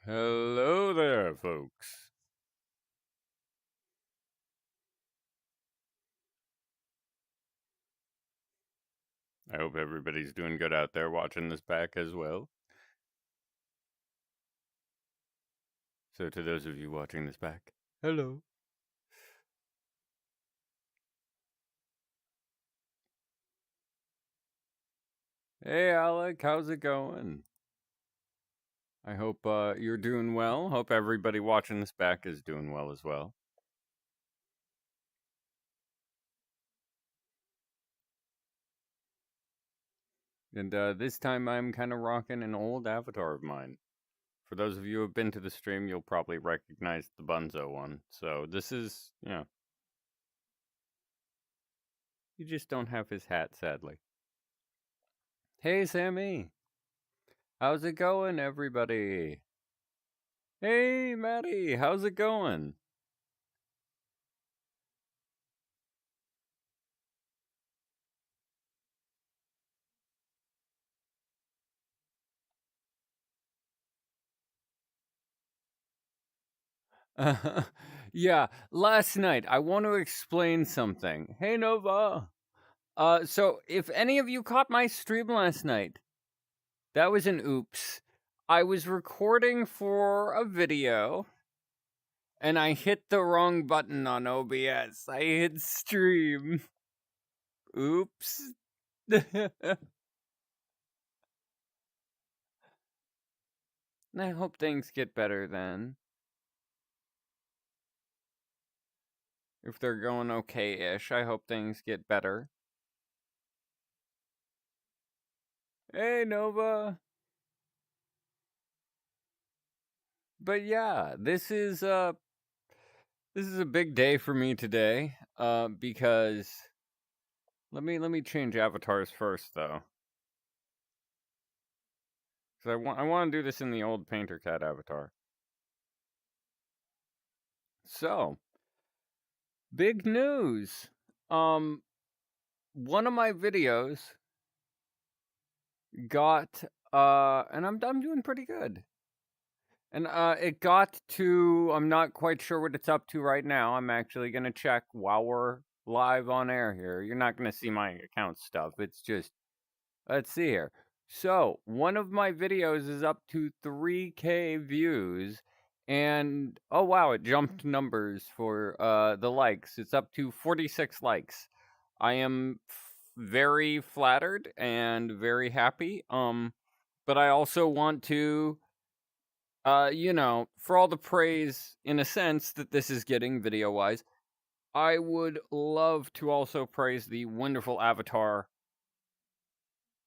Hello there, folks. I hope everybody's doing good out there watching this back as well. So, to those of you watching this back, hello. Hey, Alec, how's it going? I hope you're doing well. Hope everybody watching this back is doing well as well. And this time I'm kind of rocking an old avatar of mine. For those of you who have been to the stream, you'll probably recognize the Bunzo one. So this is, you just don't have his hat, sadly. Hey, Sammy. How's it going, everybody? Hey, Maddie. How's it going? Yeah, last night I want to explain something. Hey Nova. So if any of you caught my stream last night, that was an oops. I was recording for a video and I hit the wrong button on OBS. I hit stream. Oops. I hope things get better then. If they're going okay-ish, I hope things get better. Hey Nova. But yeah, this is a big day for me today. Because let me change avatars first though, because I want to do this in the old Painter Cat avatar. So big news. One of my videos got and I'm doing pretty good. And it got to, I'm not quite sure what it's up to right now. I'm actually gonna check while we're live on air here. You're not gonna see my account stuff. It's just, let's see here. So, one of my videos is up to 3K views, and oh wow, it jumped numbers for the likes. It's up to 46 likes. I am very flattered and very happy. But I also want to for all the praise, in a sense, that this is getting video wise, I would love to also praise the wonderful avatar,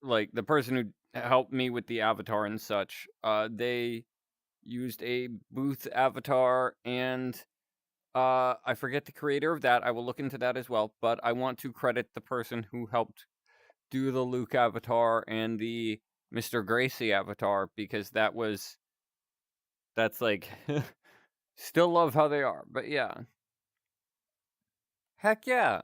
like the person who helped me with the avatar and such. They used a booth avatar, and I forget the creator of that. I will look into that as well, but I want to credit the person who helped do the Luke avatar and the Mr. Gracie avatar, because that's like still love how they are, but yeah. Heck yeah.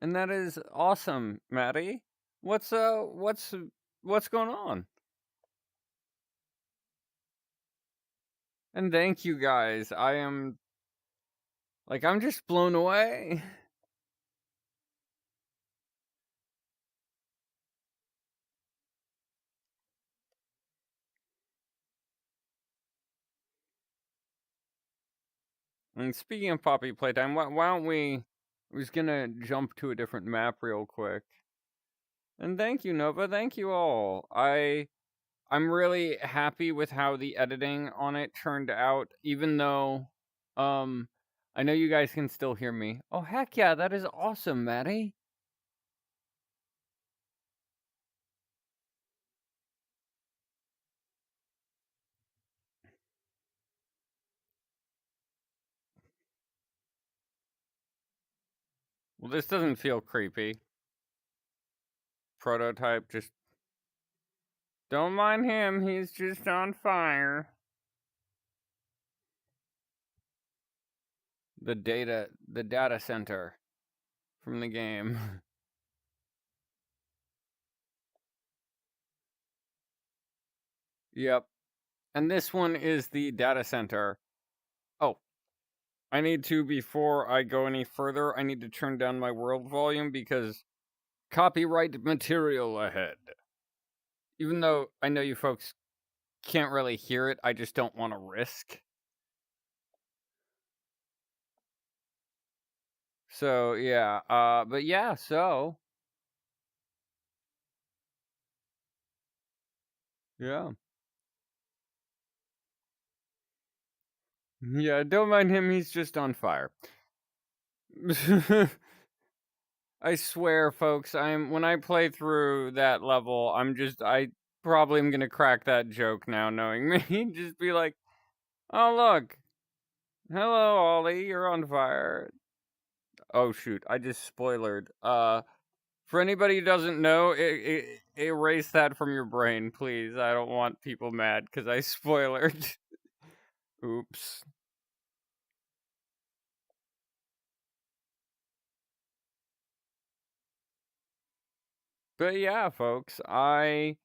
And that is awesome, Maddie. What's going on? And thank you guys. I'm just blown away. And speaking of Poppy Playtime, why don't we? I was gonna jump to a different map real quick. And thank you, Nova. Thank you all. I'm really happy with how the editing on it turned out, even though I know you guys can still hear me. Oh heck yeah, that is awesome, Maddie. Well, this doesn't feel creepy. Prototype, just don't mind him, he's just on fire. the data center from the game. Yep. And this one is the data center. Oh, I need to, before I go any further, I need to turn down my world volume because copyright material ahead. Even though I know you folks can't really hear it, I just don't want to risk. So, yeah, but yeah, so. Yeah. Yeah, don't mind him, he's just on fire. I swear, folks, when I play through that level, I probably am gonna crack that joke now, knowing me. Just be like, oh, look. Hello, Ollie, you're on fire. Oh, shoot, I just spoilered. For anybody who doesn't know, erase that from your brain, please. I don't want people mad, because I spoilered. Oops. But yeah, folks, I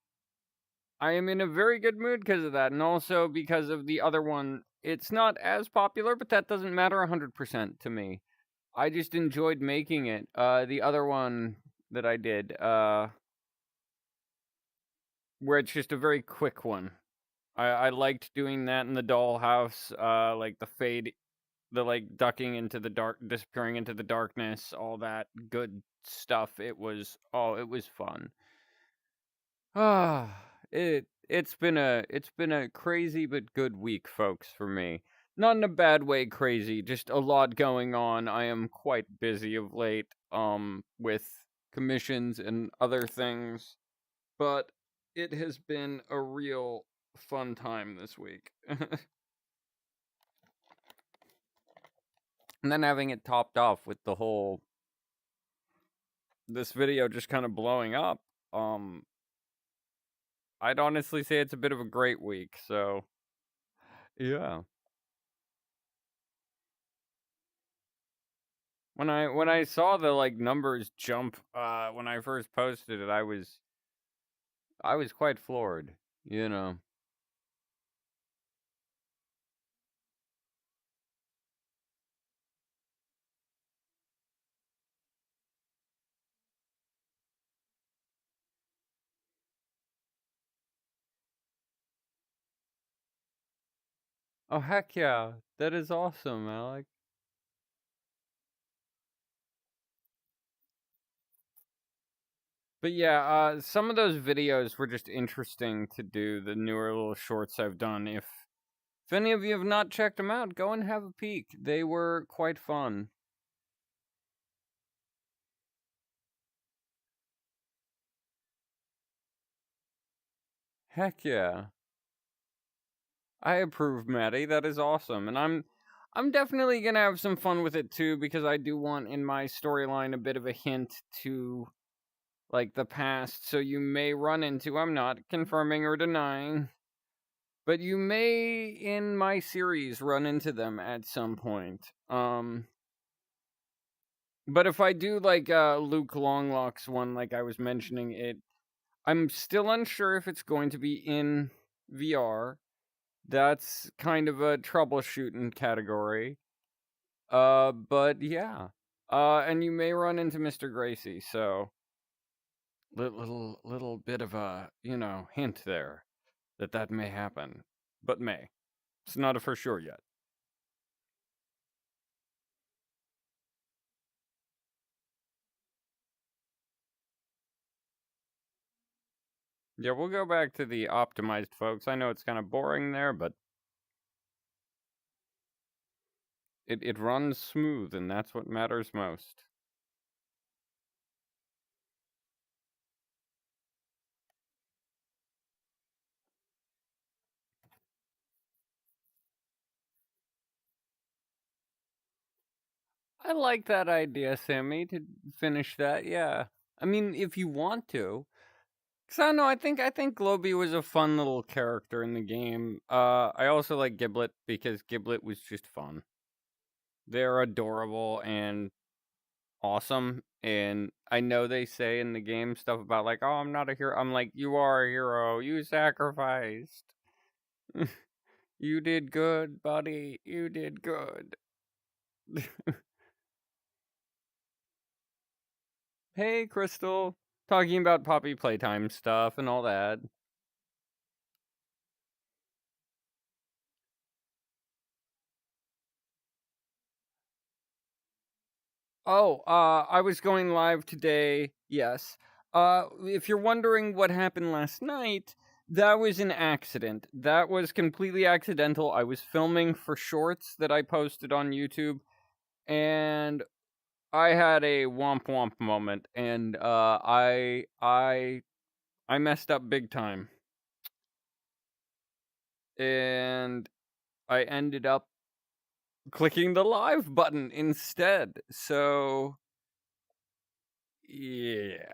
am in a very good mood because of that, and also because of the other one. It's not as popular, but that doesn't matter 100% to me. I just enjoyed making it. The other one that I did, where it's just a very quick one. I liked doing that in the dollhouse, like the fade, the like ducking into the dark, disappearing into the darkness, all that good stuff. It was fun. Ah, it's been a crazy but good week, folks, for me. Not in a bad way crazy, just a lot going on. I am quite busy of late, with commissions and other things, but it has been a real fun time this week. And then having it topped off with the whole this video just kind of blowing up. Um I'd honestly say it's a bit of a great week, so yeah. When I saw the like numbers jump when I first posted it, I was quite floored, you know. Oh heck yeah. That is awesome, Alec. But yeah, some of those videos were just interesting to do, the newer little shorts I've done. If any of you have not checked them out, go and have a peek. They were quite fun. Heck yeah. I approve, Maddie. That is awesome. And I'm definitely going to have some fun with it too because I do want in my storyline a bit of a hint to like the past, so you may run into, I'm not confirming or denying, but you may in my series run into them at some point. But if I do like Luke Longlock's one, like I was mentioning, I'm still unsure if it's going to be in VR. That's kind of a troubleshooting category. But yeah. And you may run into Mr. Gracie, so little bit of a, hint there that may happen. But may. It's not a for sure yet. Yeah, we'll go back to the optimized folks. I know it's kind of boring there, but it runs smooth, and that's what matters most. I like that idea, Sammy, to finish that. Yeah. I mean, if you want to. Cause I don't know, I think Globey was a fun little character in the game. I also like Giblet because Giblet was just fun. They're adorable and awesome. And I know they say in the game stuff about like, oh, I'm not a hero. I'm like, you are a hero. You sacrificed. You did good, buddy. You did good. Hey, Crystal. Talking about Poppy Playtime stuff and all that. Oh, I was going live today. Yes. If you're wondering what happened last night, that was an accident. That was completely accidental. I was filming for shorts that I posted on YouTube, and I had a womp womp moment, and I messed up big time, and I ended up clicking the live button instead. So yeah.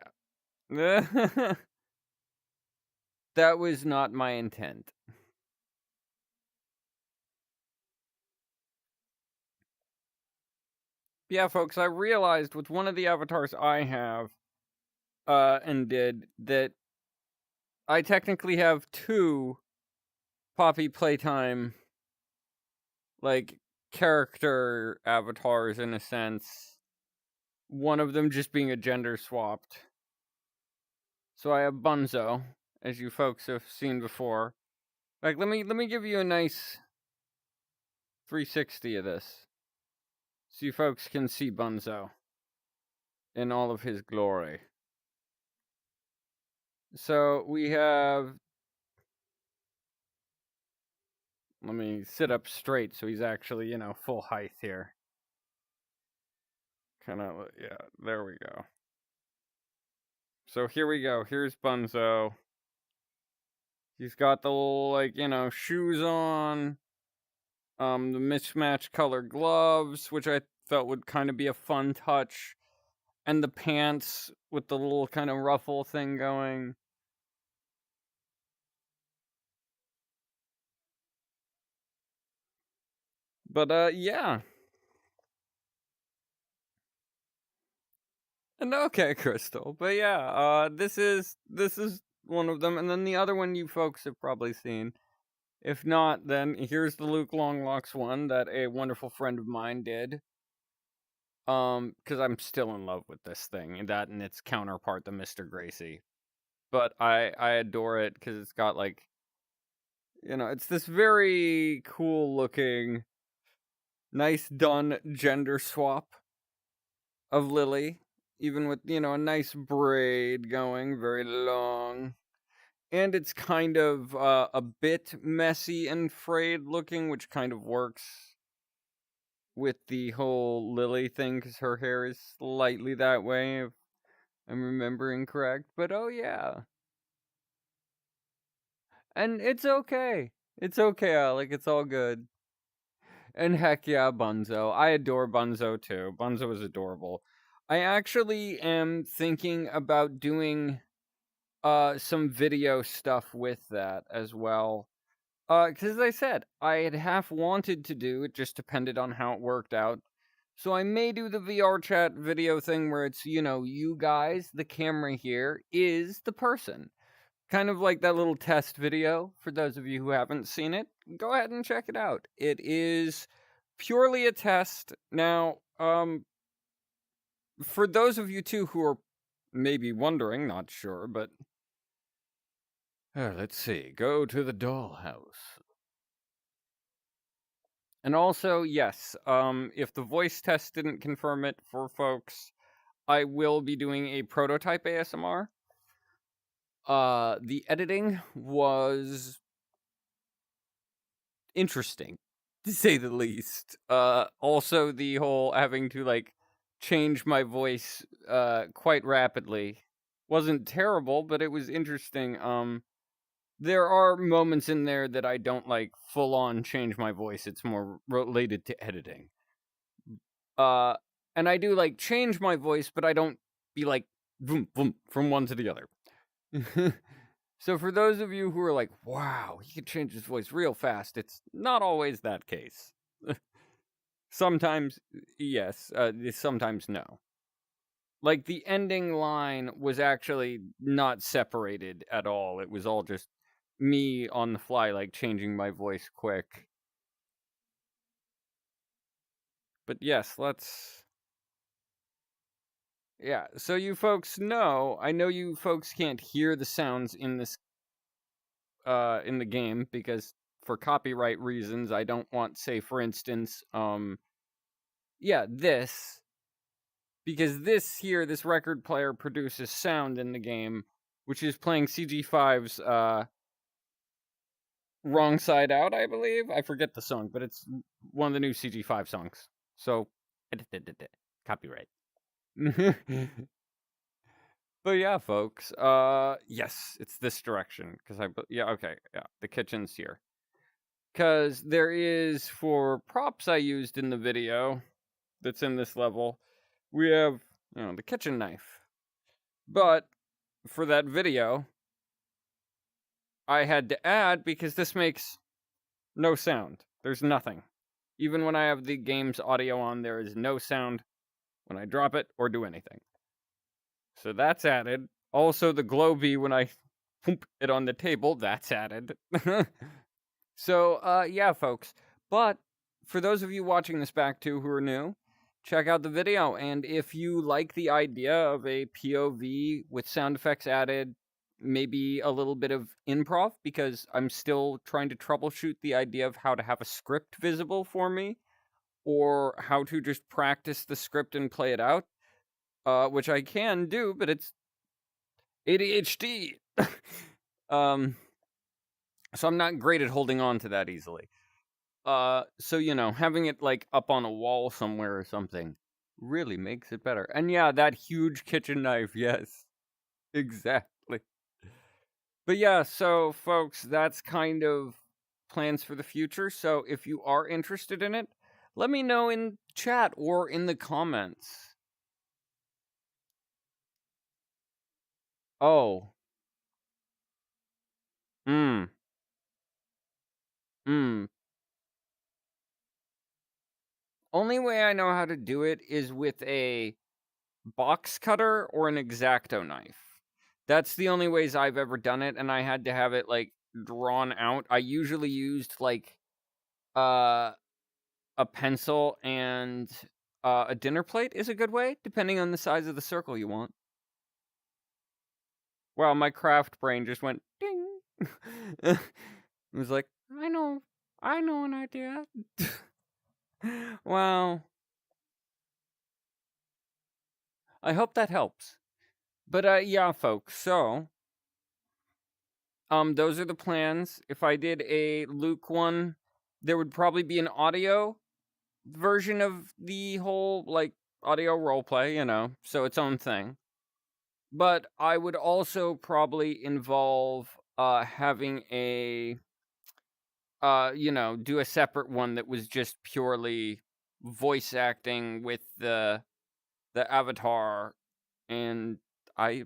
That was not my intent. Yeah, folks, I realized with one of the avatars I have, and did, that I technically have two Poppy Playtime, like, character avatars in a sense. One of them just being a gender swapped. So I have Bunzo, as you folks have seen before. Like, let me give you a nice 360 of this, so you folks can see Bunzo in all of his glory. So we have. Let me sit up straight so he's actually, full height here. Kind of, yeah, there we go. So here we go. Here's Bunzo. He's got the little, like, shoes on. The mismatched color gloves, which I felt would kind of be a fun touch. And the pants with the little kind of ruffle thing going. But, yeah. And okay, Crystal. But yeah, this is one of them. And then the other one you folks have probably seen. If not, then here's the Luke Longlocks one that a wonderful friend of mine did. Because I'm still in love with this thing, and that and its counterpart, the Mr. Gracie. But I adore it because it's got like, it's this very cool looking, nice done gender swap of Lily, even with a nice braid going, very long. And it's kind of a bit messy and frayed looking, which kind of works with the whole Lily thing because her hair is slightly that way, if I'm remembering correct. But oh yeah, and it's okay. It's okay, Alec. It's all good. And heck yeah, Bunzo. I adore Bunzo too. Bunzo is adorable. I actually am thinking about doing some video stuff with that as well. Because as I said, I had half wanted to do it, just depended on how it worked out. So I may do the VR chat video thing where it's, you guys, the camera here is the person. Kind of like that little test video for those of you who haven't seen it. Go ahead and check it out. It is purely a test. Now, for those of you too who are maybe wondering, not sure, but let's see. Go to the dollhouse. And also, yes, if the voice test didn't confirm it for folks, I will be doing a prototype ASMR. The editing was interesting, to say the least. Also the whole having to like change my voice quite rapidly wasn't terrible, but it was interesting. There are moments in there that I don't like full on change my voice. It's more related to editing. Uh, and I do like change my voice, but I don't be like boom boom from one to the other. So for those of you who are like, wow, he can change his voice real fast, it's not always that case. Sometimes yes, sometimes no. Like, the ending line was actually not separated at all, it was all just me on the fly, like, changing my voice quick. But yes, let's yeah, so you folks know I know you folks can't hear the sounds in this, in the game because for copyright reasons, I don't want, say, for instance, yeah, this because this here, this record player produces sound in the game, which is playing CG5's, Wrong Side Out, I believe. I forget the song, but it's one of the new CG5 songs. So, copyright. But yeah, folks. Yes, it's this direction because yeah, okay, yeah, the kitchen's here. Because there is for props I used in the video that's in this level, we have the kitchen knife. But for that video, I had to add because this makes no sound. There's nothing. Even when I have the game's audio on, there is no sound when I drop it or do anything. So that's added. Also, the glow bee when I pump it on the table, that's added. So, yeah, folks. But for those of you watching this back too who are new, check out the video. And if you like the idea of a POV with sound effects added, maybe a little bit of improv, because I'm still trying to troubleshoot the idea of how to have a script visible for me, or how to just practice the script and play it out, which I can do, but it's ADHD. So I'm not great at holding on to that easily. So having it like up on a wall somewhere or something really makes it better. And yeah, that huge kitchen knife, yes. Exactly. But yeah, so folks, that's kind of plans for the future. So if you are interested in it, let me know in chat or in the comments. Oh. Hmm. Hmm. Only way I know how to do it is with a box cutter or an X-Acto knife. That's the only ways I've ever done it, and I had to have it like drawn out. I usually used like uh a pencil and a dinner plate is a good way, depending on the size of the circle you want. Wow, my craft brain just went ding. It was like, I know an idea. Wow. I hope that helps. But yeah, folks, so those are the plans. If I did a Luke one, there would probably be an audio version of the whole like audio roleplay, so its own thing. But I would also probably involve having a do a separate one that was just purely voice acting with the avatar, and I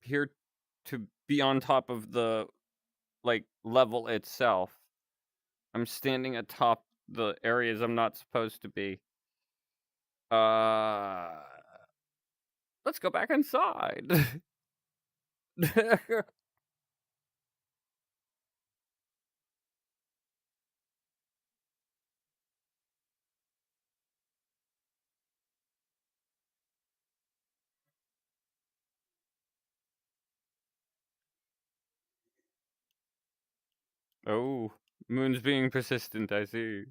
here to be on top of the like level itself. I'm standing atop the areas I'm not supposed to be. Uh let's go back inside. Oh, Moon's being persistent, I see.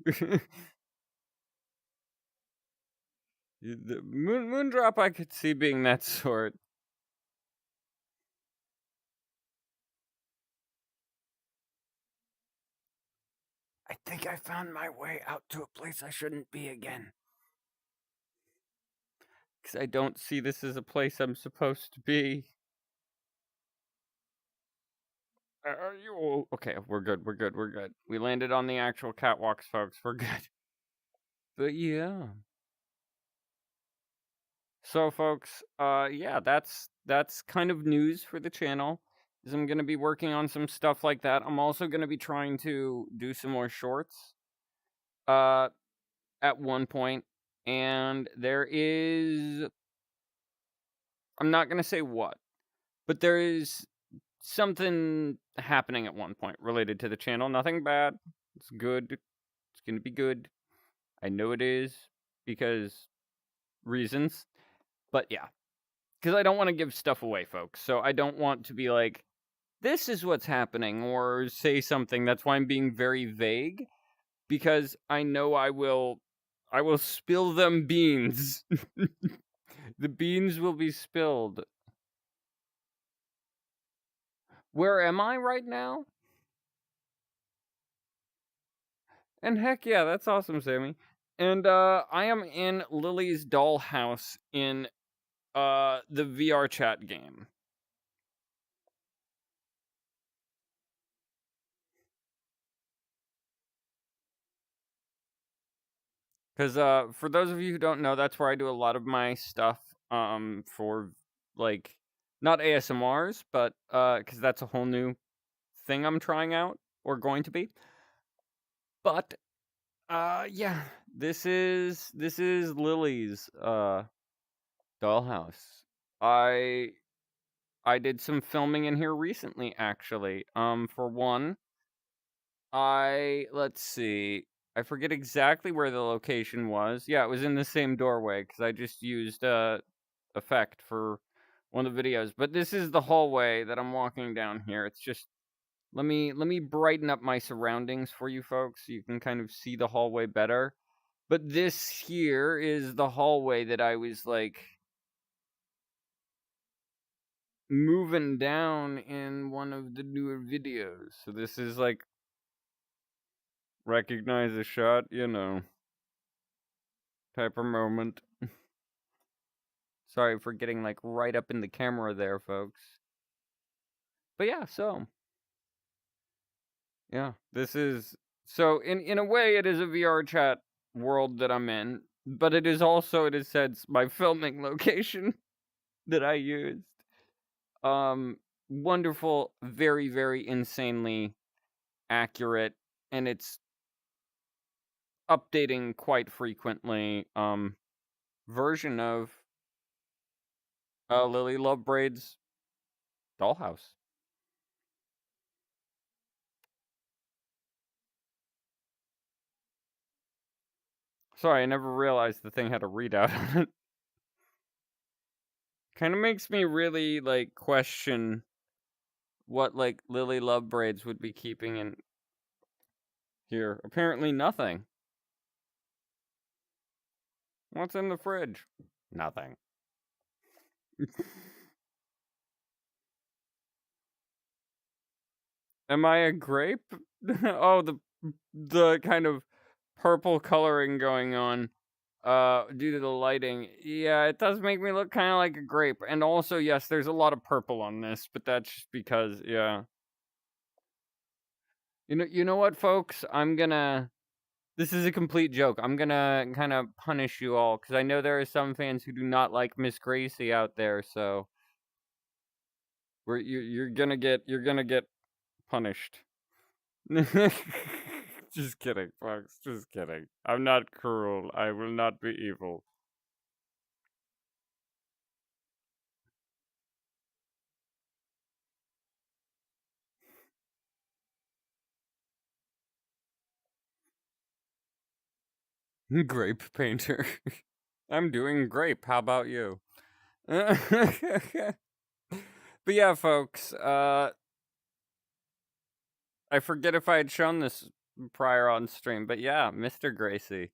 The Moondrop I could see being that sort. I think I found my way out to a place I shouldn't be again. Because I don't see this as a place I'm supposed to be. Are you all... Okay, we're good, we're good, we're good. We landed on the actual catwalks, folks. We're good. But yeah. So, folks, yeah, that's kind of news for the channel. Is I'm gonna be working on some stuff like that. I'm also gonna be trying to do some more shorts. at one point, and there is, I'm not gonna say what, but there is something happening at one point related to the channel. Nothing bad. It's good. It's gonna be good. I know it is because reasons. But yeah, because I don't want to give stuff away, folks. So I don't want to be like, this is what's happening, or say something. That's why I'm being very vague, because I know I will spill them beans. The beans will be spilled. Where am I right now? And heck yeah, that's awesome, Sammy. And I am in Lily's dollhouse in the VR chat game. Because for those of you who don't know, that's where I do a lot of my stuff for, like, not ASMRs, but because that's a whole new thing I'm trying out, or going to be. But yeah, this is Lily's dollhouse. I did some filming in here recently, actually. For one, let's see, I forget exactly where the location was. Yeah, it was in the same doorway, because I just used effect for one of the videos. But this is the hallway that I'm walking down here. It's just, let me brighten up my surroundings for you folks so you can kind of see the hallway better. But this here is the hallway that I was, like, moving down in one of the newer videos. So this is, like, recognize a shot, you know, type of moment. Sorry for getting, like, right up in the camera there, folks. But yeah, so yeah, this is, so in a way it is a VR chat world that I'm in, but it is also, it is said, my filming location that I used. Wonderful, very, very insanely accurate, and it's updating quite frequently, version of Lily Lovebraid's dollhouse. Sorry, I never realized the thing had a readout on it. Kind of makes me really, like, question what, like, Lily Lovebraids would be keeping in here. Apparently nothing. What's in the fridge? Nothing. Am I a grape? Oh, the kind of purple coloring going on due to the lighting. Yeah, it does make me look kind of like a grape. And also, yes, there's a lot of purple on this, but that's just because, yeah. You know what, folks? This is a complete joke. I'm gonna kind of punish you all, because I know there are some fans who do not like Miss Gracie out there. So you're gonna get punished. Just kidding, folks. Just kidding. I'm not cruel. I will not be evil. Grape painter. I'm doing grape. How about you? But yeah, folks. I forget if I had shown this prior on stream, but yeah, Mr. Gracie.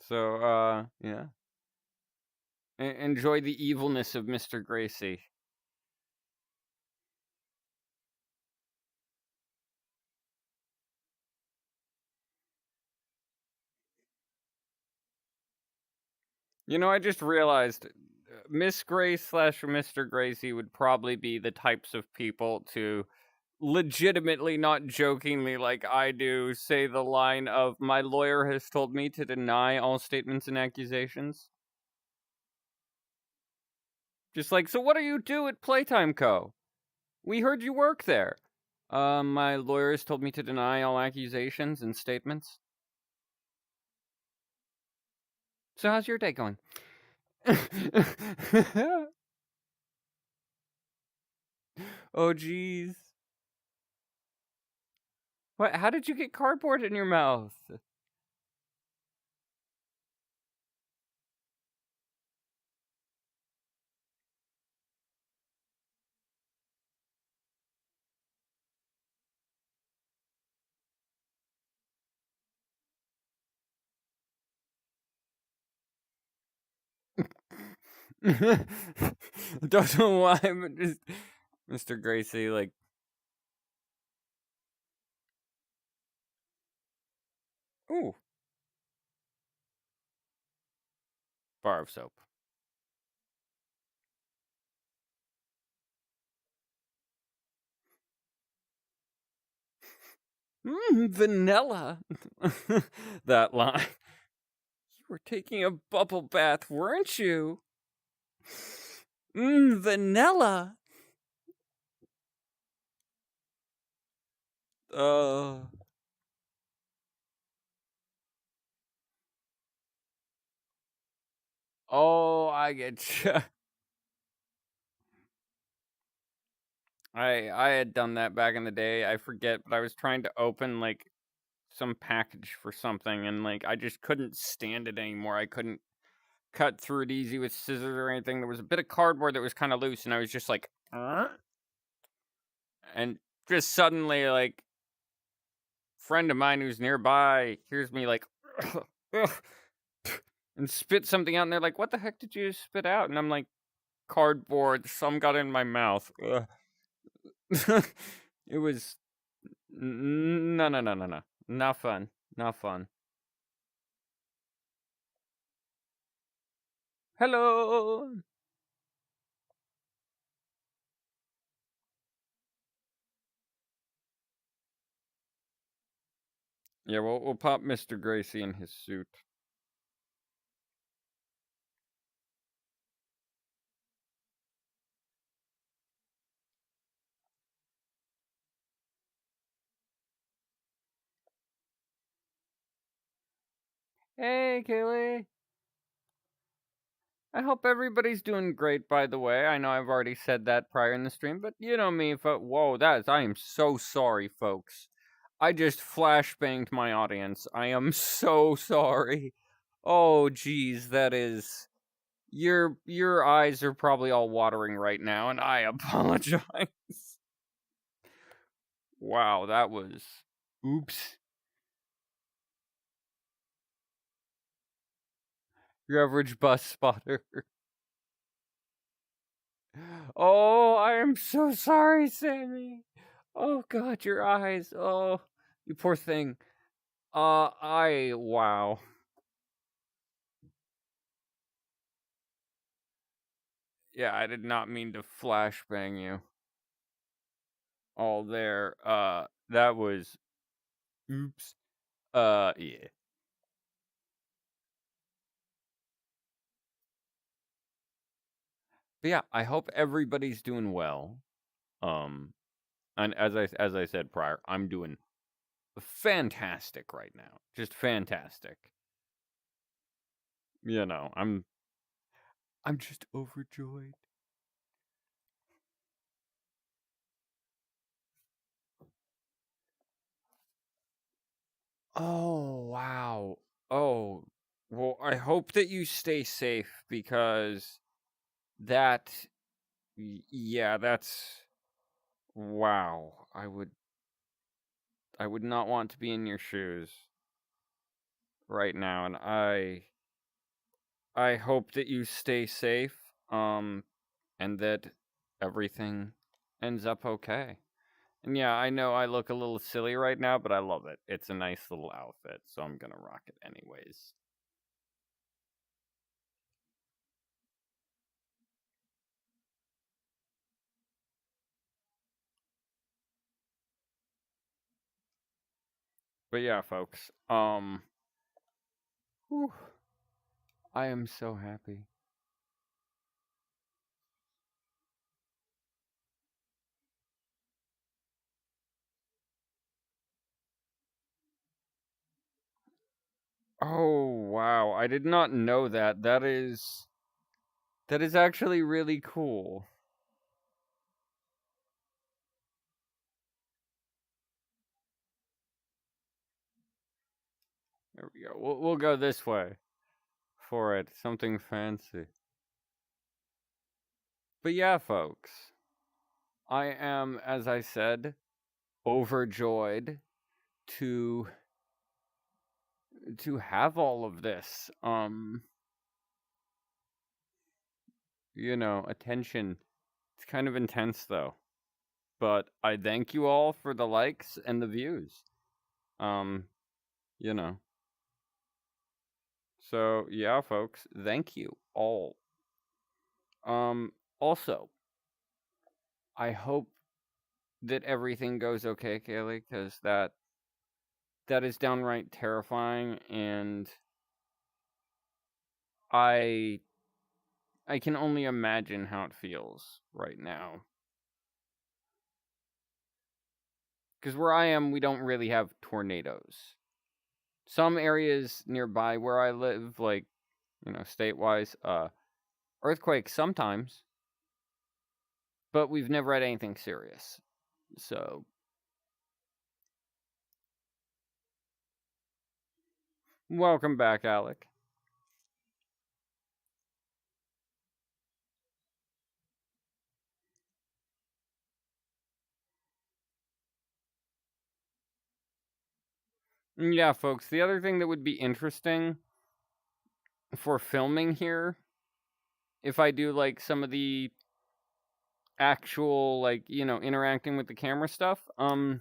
So, yeah. Enjoy the evilness of Mr. Gracie. You know, I just realized Miss Grace slash Mr. Gracie would probably be the types of people to legitimately, not jokingly like I do, say the line of, my lawyer has told me to deny all statements and accusations. Just like, so what do you do at Playtime Co? We heard you work there. My lawyers told me to deny all accusations and statements. So how's your day going? Oh, jeez. What? How did you get cardboard in your mouth? Don't know why, but just Mr. Gracie, like, ooh, bar of soap. Vanilla. That line. You were taking a bubble bath, weren't you? Vanilla. Uh. Oh, I get you. I had done that back in the day. I forget, but I was trying to open like some package for something, and like I just couldn't stand it anymore. I couldn't cut through it easy with scissors or anything. There was a bit of cardboard that was kind of loose, and I was just like, and just suddenly, like, friend of mine who's nearby hears me like, and spit something out, and they're like, "What the heck did you spit out?" And I'm like, "Cardboard. Some got in my mouth." It was no, no, no, no, no, not fun, not fun. Hello. Yeah, we'll pop Mr. Gracie in his suit. Hey, Kaylee. I hope everybody's doing great, by the way. I know I've already said that prior in the stream, but you know me. Whoa, I am so sorry, folks. I just flashbanged my audience. I am so sorry. Oh, geez, that is. Your eyes are probably all watering right now, and I apologize. Wow, that was. Oops. Your average bus spotter. Oh, I am so sorry, Sammy. Oh God, your eyes. Oh, you poor thing. Wow. Yeah, I did not mean to flashbang you. All there. That was. Oops. Yeah. But yeah, I hope everybody's doing well. Um, and as I said prior, I'm doing fantastic right now. Just fantastic. You know, I'm just overjoyed. Oh, wow. Oh, well, I hope that you stay safe because that, yeah, that's, wow. I would not want to be in your shoes right now, and I hope that you stay safe, and that everything ends up okay. And yeah, I know I look a little silly right now, but I love it. It's a nice little outfit, so I'm gonna rock it anyways. But yeah, folks, whew, I am so happy. Oh, wow. I did not know that. That is actually really cool. There we go. We'll go this way for it. Something fancy. But yeah, folks. I am, as I said, overjoyed to have all of this. Attention. It's kind of intense though. But I thank you all for the likes and the views. Um, you know. So, yeah, folks, thank you all. Also, I hope that everything goes okay, Kaylee, because that is downright terrifying, and I can only imagine how it feels right now. Because where I am, we don't really have tornadoes. Some areas nearby where I live, like, state-wise, earthquakes sometimes, but we've never had anything serious. So, welcome back, Alec. Yeah, folks, the other thing that would be interesting for filming here, if I do, like, some of the actual, like, interacting with the camera stuff, I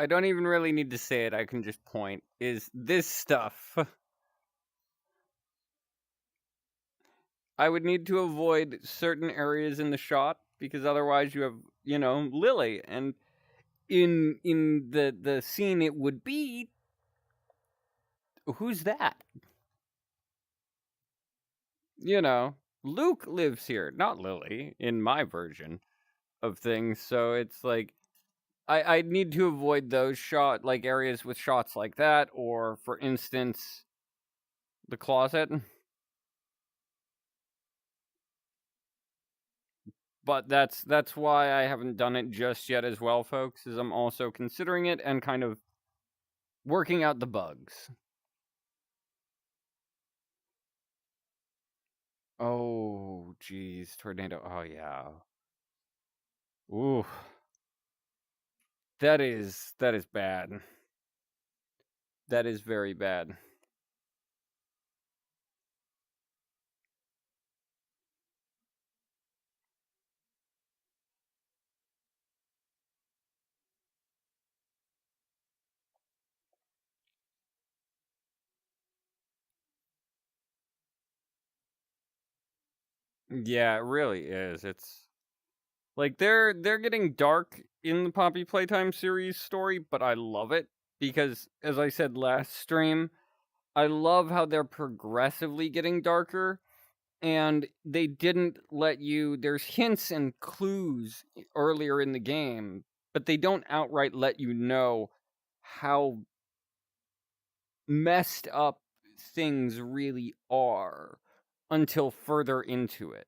don't even really need to say it, I can just point, is this stuff. I would need to avoid certain areas in the shot, because otherwise you have, Lily, and in the scene it would be, who's that? Luke lives here, not Lily, in my version of things, so it's like, I need to avoid those areas with shots like that, or, for instance, the closet. But that's why I haven't done it just yet as well, folks, is I'm also considering it and kind of working out the bugs. Oh, geez, tornado. Oh, yeah. Ooh. That is bad. That is very bad. Yeah, it really is. It's like they're getting dark in the Poppy Playtime series story, but I love it because, as I said last stream, I love how they're progressively getting darker, and they didn't let you. There's hints and clues earlier in the game, but they don't outright let you know how messed up things really are until further into it.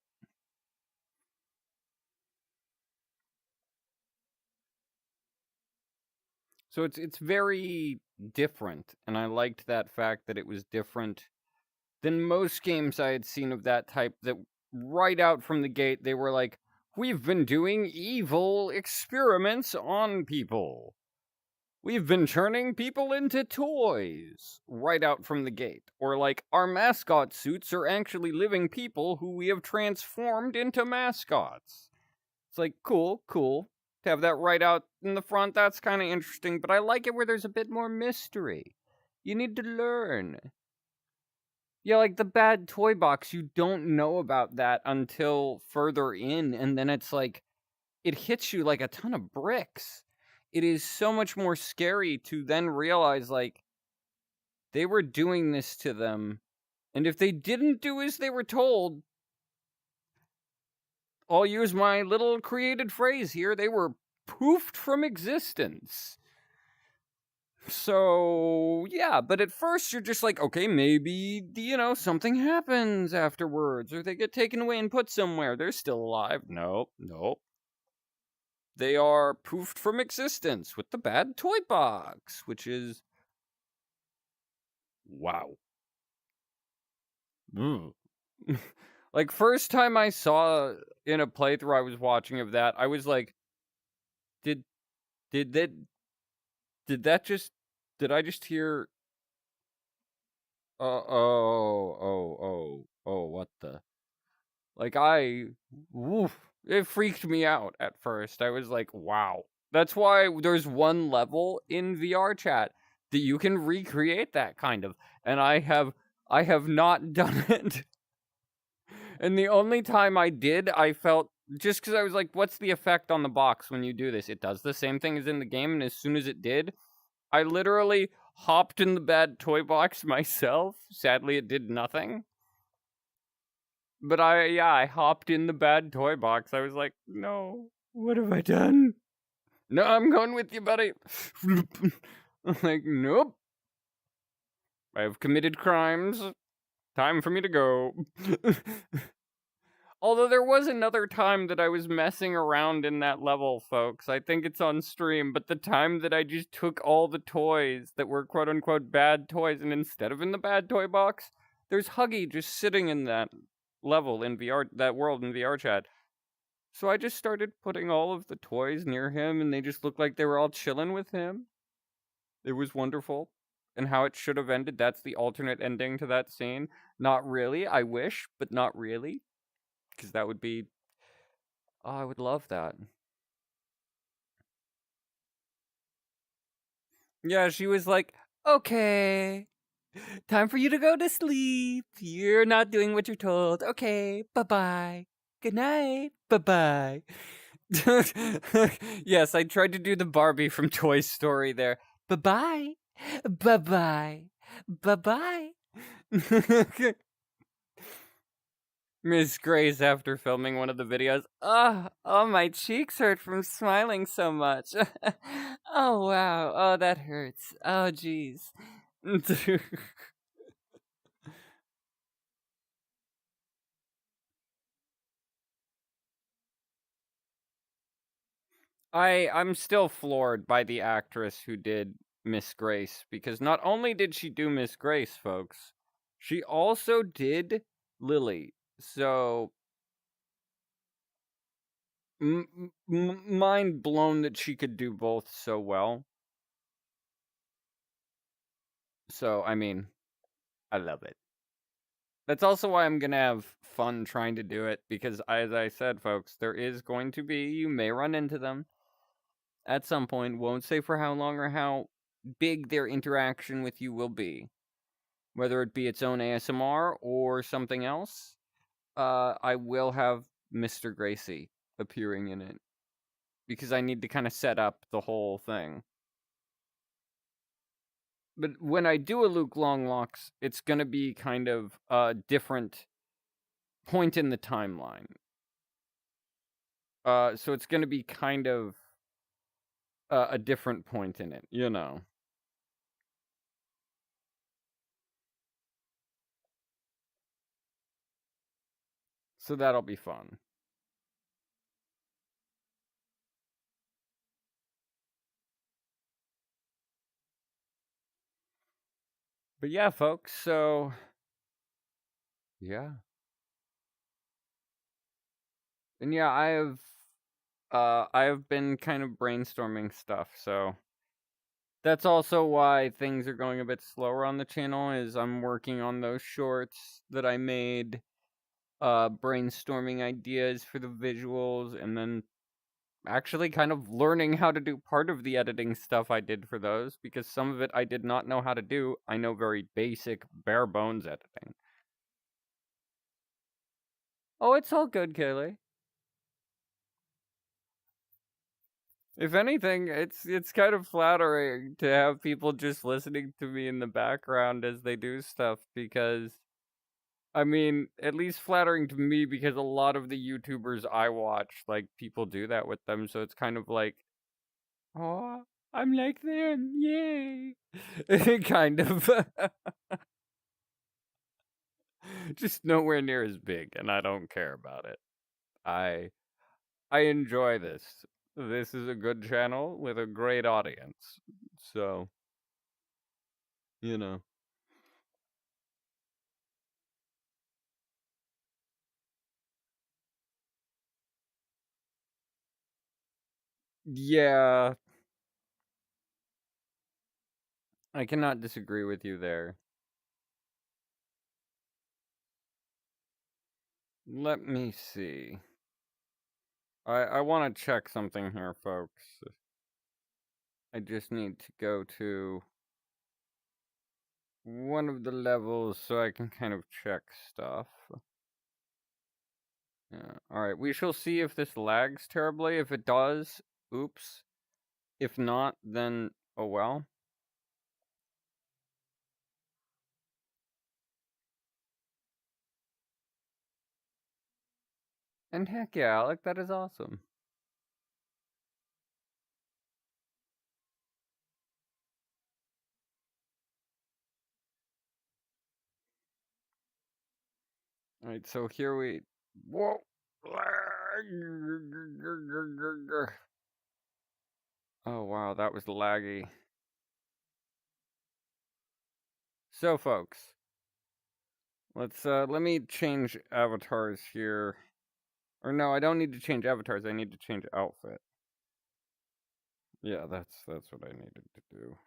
So it's very different, and I liked that fact that it was different than most games I had seen of that type, that right out from the gate they were like, we've been doing evil experiments on people. We've been turning people into toys right out from the gate. Or like, our mascot suits are actually living people who we have transformed into mascots. It's like, cool. To have that right out in the front, that's kind of interesting, but I like it where there's a bit more mystery. You need to learn. Yeah, like the bad toy box, you don't know about that until further in, and then it's like, it hits you like a ton of bricks. It is so much more scary to then realize, like, they were doing this to them, and if they didn't do as they were told, I'll use my little created phrase here, they were poofed from existence. So, yeah, but at first you're just like, okay, maybe, something happens afterwards, or they get taken away and put somewhere. They're still alive. Nope, nope. They are poofed from existence with the bad toy box, which is wow. Mm. Like, first time I saw in a playthrough I was watching of that, I was like, did did that did that just did I just hear what the like woof, it freaked me out at first. I was like, wow. That's why there's one level in VR chat that you can recreate that kind of, and I have not done it. And the only time I did, I felt just because I was like, what's the effect on the box when you do this? It does the same thing as in the game, and as soon as it did, I literally hopped in the bad toy box myself. Sadly, it did nothing. But I hopped in the bad toy box. I was like, no, what have I done? No, I'm going with you, buddy. I'm like, nope. I have committed crimes. Time for me to go. Although there was another time that I was messing around in that level, folks. I think it's on stream, but the time that I just took all the toys that were quote unquote bad toys, and instead of in the bad toy box, there's Huggy just sitting in that level in VR, that world in VR chat. So I just started putting all of the toys near him, and they just looked like they were all chilling with him. It was wonderful. And how it should have ended, that's the alternate ending to that scene. Not really, I wish, but not really. Because that would be. Oh, I would love that. Yeah, she was like, okay, time for you to go to sleep. You're not doing what you're told. Okay, bye bye. Good night. Bye bye. Yes, I tried to do the Barbie from Toy Story there. Bye bye. Bye bye. Bye bye. Miss Grace, after filming one of the videos, oh, my cheeks hurt from smiling so much. Oh, wow. Oh, that hurts. Oh, jeez. I'm still floored by the actress who did Miss Grace, because not only did she do Miss Grace, folks, she also did Lily. So mind blown that she could do both so well. So I mean, I love it. That's also why I'm gonna have fun trying to do it, because as I said, folks, there is going to be, you may run into them at some point. Won't say for how long or how big their interaction with you will be, whether it be its own ASMR or something else. I will have Mr. Gracie appearing in it, because I need to kind of set up the whole thing. But when I do a Luke Longlocks, it's gonna be kind of a different point in the timeline. So it's gonna be kind of a different point in it, you know. So that'll be fun. But yeah, folks, so yeah. And yeah, I have been kind of brainstorming stuff, so that's also why things are going a bit slower on the channel, is I'm working on those shorts that I made, brainstorming ideas for the visuals, and then actually kind of learning how to do part of the editing stuff I did for those, because some of it I did not know how to do. I know very basic, bare bones editing. Oh, it's all good, Kaylee. If anything, it's kind of flattering to have people just listening to me in the background as they do stuff, because I mean, at least flattering to me, because a lot of the YouTubers I watch, like, people do that with them, so it's kind of like, oh. I'm like them, yay! Kind of. Just nowhere near as big, and I don't care about it. I I enjoy this. This is a good channel with a great audience. So, you know. Yeah, I cannot disagree with you there. Let me see. I want to check something here, folks. I just need to go to one of the levels so I can kind of check stuff. Yeah. Alright, we shall see if this lags terribly. If it does, oops. If not, then oh well. And heck yeah, Alec, that is awesome. Alright, so here we... Whoa! Oh wow, that was laggy. So folks, let me change avatars here. Or no, I don't need to change avatars, I need to change outfit. Yeah, that's what I needed to do.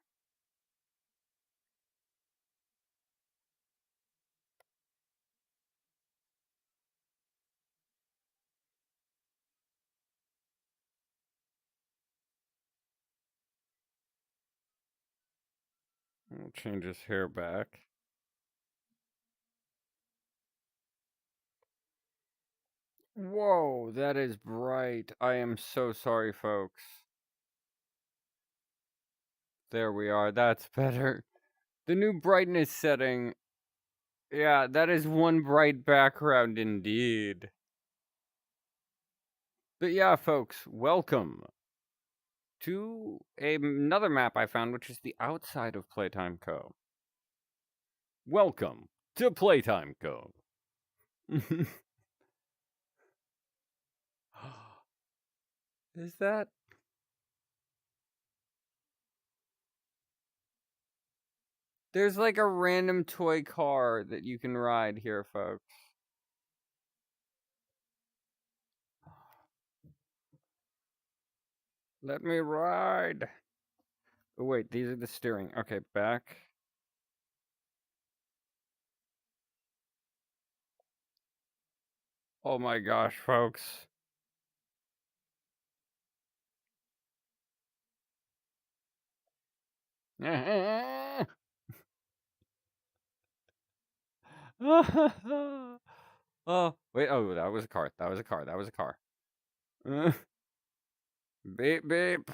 I'll change his hair back. Whoa, that is bright. I am so sorry, folks. There we are, that's better. The new brightness setting. Yeah, that is one bright background indeed. But yeah, folks, welcome to another map I found, which is the outside of Playtime Co. Welcome to Playtime Co. Is that? There's like a random toy car that you can ride here, folks. Let me ride. Oh, wait, these are the steering. Okay, back. Oh my gosh, folks. Oh, wait. Oh, that was a car. That was a car. That was a car. Beep, beep.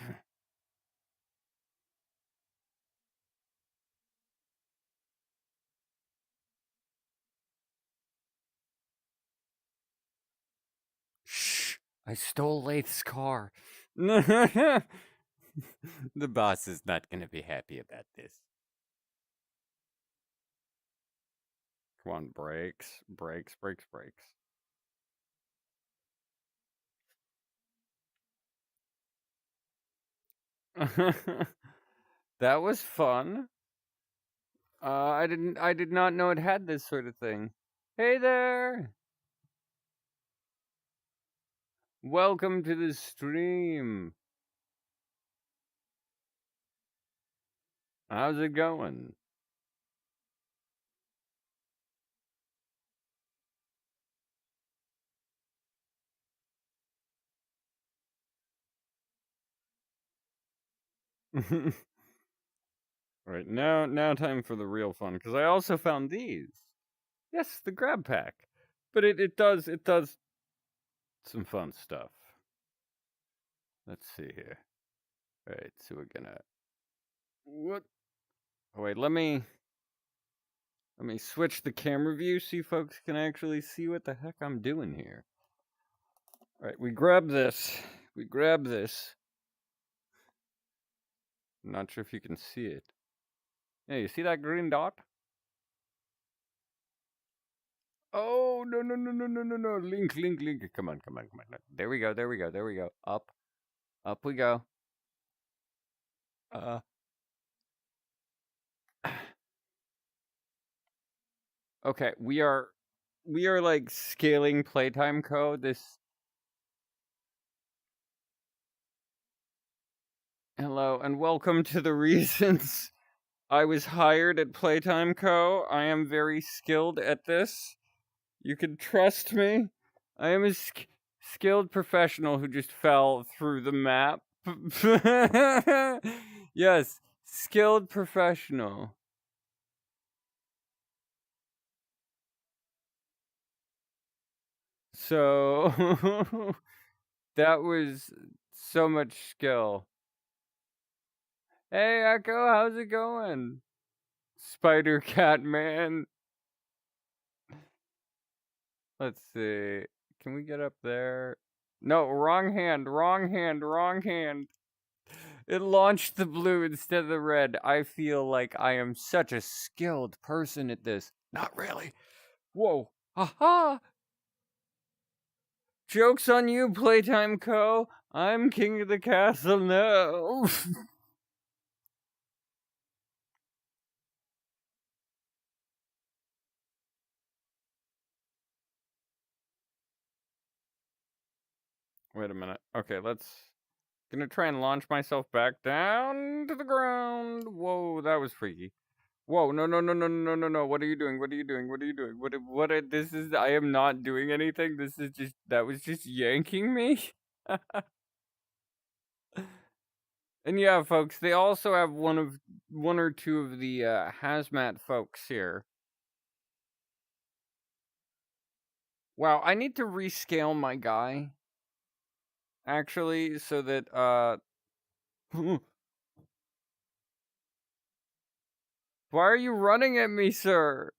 Shh. I stole Lath's car. The boss is not going to be happy about this. Come on, brakes. Brakes, brakes, brakes. That was fun. I did not know it had this sort of thing. Hey there. Welcome to the stream. How's it going? Right, now time for the real fun, because I also found these. Yes, the grab pack. But it does some fun stuff. Let's see here. Alright, so we're gonna... What? Oh wait, let me switch the camera view so you folks can actually see what the heck I'm doing here. Alright, we grab this. We grab this. Not sure if you can see it. Yeah, you see that green dot? Oh, no, no, no, no, no, no, no. Link, link, link. Come on, come on, come on. There we go, there we go, there we go. Up. Up we go. Okay, we are like scaling Playtime Co. This Hello and welcome to the reasons I was hired at Playtime Co. I am very skilled at this. You can trust me. I am a skilled professional who just fell through the map. Yes, skilled professional. So that was so much skill. Hey Echo, how's it going? Spider Cat Man. Let's see. Can we get up there? No, wrong hand, wrong hand, wrong hand. It launched the blue instead of the red. I feel like I am such a skilled person at this. Not really. Whoa. Aha! Joke's on you, Playtime Co. I'm king of the castle now. Wait a minute. Okay, gonna try and launch myself back down to the ground. Whoa, that was freaky. Whoa, no, no, no, no, no, no, no. What are you doing? What are you doing? What are you doing? This is, I am not doing anything. This is just, that was just yanking me. And yeah, folks, they also have one or two of the hazmat folks here. Wow, I need to rescale my guy. Actually, so that why are you running at me, sir?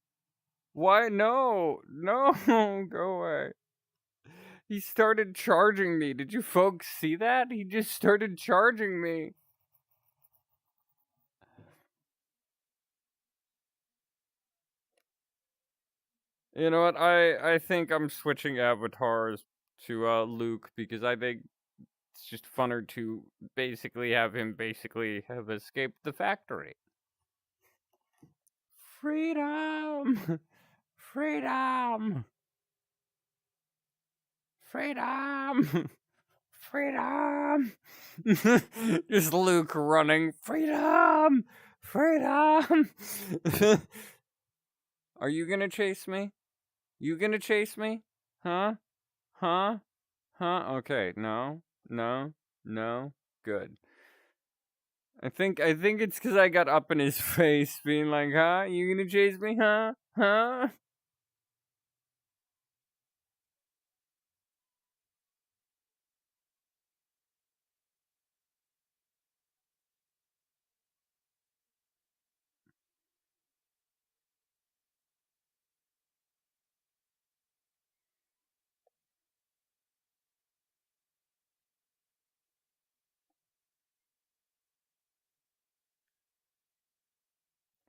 Why? No, no, go away. He started charging me. Did you folks see that? He just started charging me. You know what? I think I'm switching avatars to Luke because I think it's just funner to basically have him have escaped the factory. Freedom! Freedom! Freedom! Freedom! Just Luke running. Freedom! Freedom! Are you gonna chase me? You gonna chase me? Huh? Huh? Huh? Okay. No. No. No. Good. I think it's because I got up in his face, being like, "Huh? You gonna chase me? Huh? Huh?"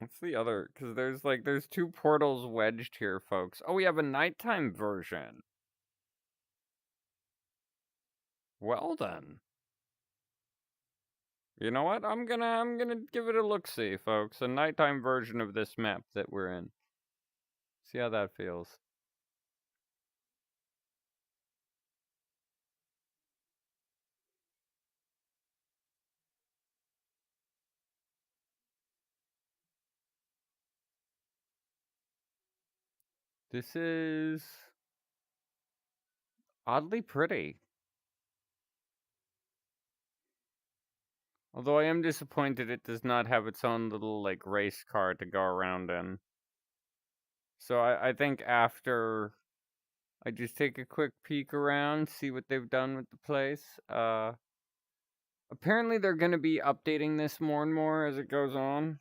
What's the other? Because there's two portals wedged here, folks. Oh, we have a nighttime version. Well then. You know what? I'm gonna give it a look-see, folks. A nighttime version of this map that we're in. See how that feels. This is oddly pretty. Although I am disappointed it does not have its own little like race car to go around in. So I think after I just take a quick peek around, see what they've done with the place. Apparently they're gonna be updating this more and more as it goes on.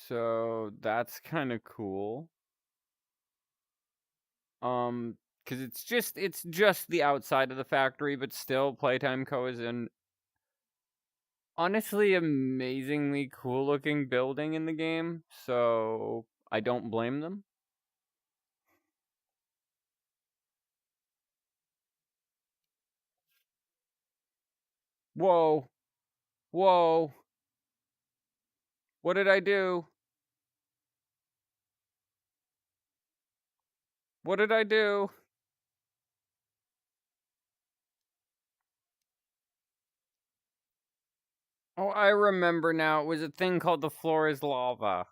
So that's kind of cool. 'Cause it's just the outside of the factory, but still Playtime Co. is an honestly amazingly cool looking building in the game, so I don't blame them. Whoa. Whoa. What did I do? What did I do? Oh, I remember now. It was a thing called the floor is lava.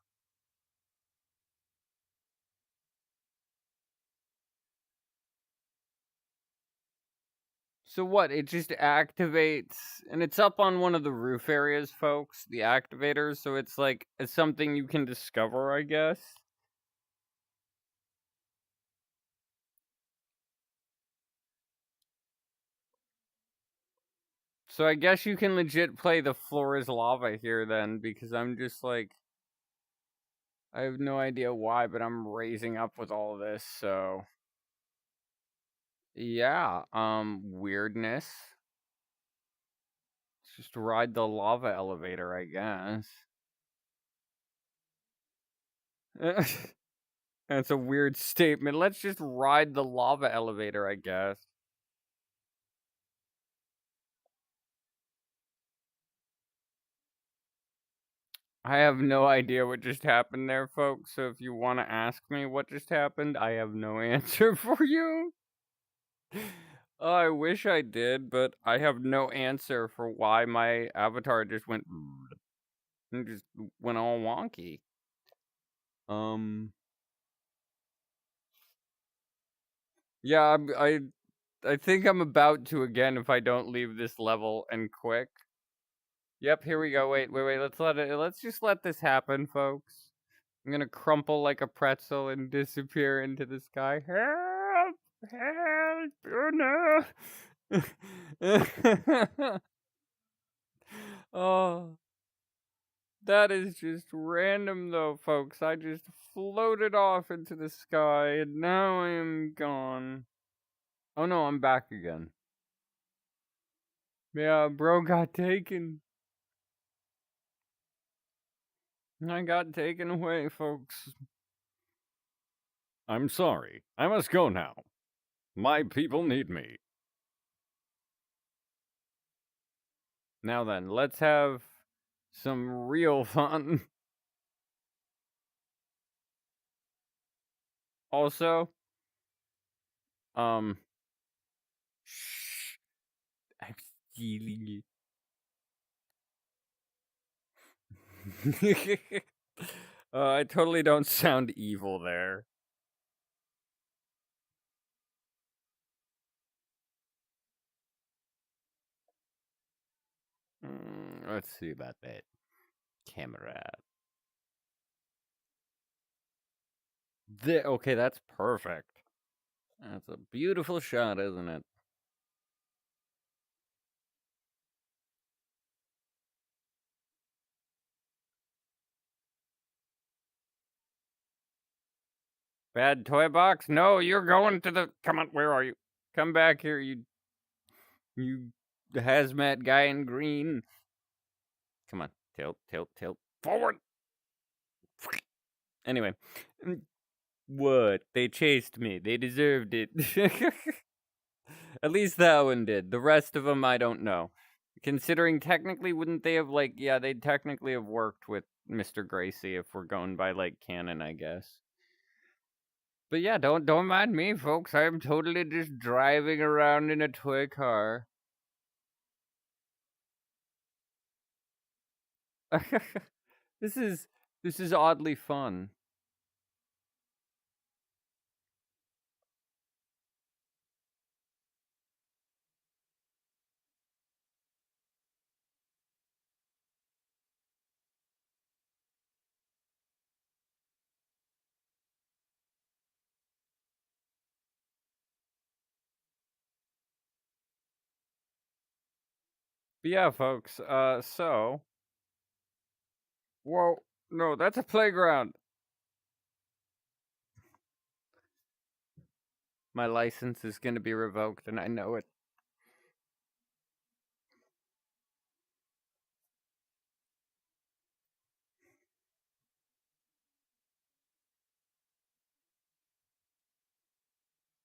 So what? It just activates, and it's up on one of the roof areas, folks, the activators, so it's like it's something you can discover, I guess. So I guess you can legit play the floor is lava here then, because I'm just like, I have no idea why, but I'm raising up with all of this, so yeah, weirdness. Let's just ride the lava elevator, I guess. That's a weird statement. Let's just ride the lava elevator, I guess. I have no idea what just happened there, folks. So if you want to ask me what just happened, I have no answer for you. Oh, I wish I did, but I have no answer for why my avatar just went and just went all wonky. Yeah, I think I'm about to again if I don't leave this level and quick. Yep, here we go. Wait. Let's just let this happen, folks. I'm gonna crumple like a pretzel and disappear into the sky. Help! Help! Oh no! Oh, that is just random though, folks. I just floated off into the sky and now I am gone. Oh no, I'm back again. Yeah, bro got taken. I got taken away, folks. I'm sorry. I must go now. My people need me. Now then, let's have some real fun. Also, shh, I'm stealing it. I totally don't sound evil there. Let's see about that camera. Okay, that's perfect. That's a beautiful shot, isn't it? Bad toy box? No, you're going to the. Come on, where are you? Come back here, you hazmat guy in green. Come on, tilt, forward. Anyway, what? They chased me. They deserved it. At least that one did. The rest of them, I don't know. Considering technically, wouldn't they have like? Yeah, they'd technically have worked with Mr. Gracie if we're going by like canon, I guess. But yeah, don't mind me, folks. I'm totally just driving around in a toy car. this is oddly fun. But yeah, folks. So, whoa, no, that's a playground. My license is going to be revoked, and I know it.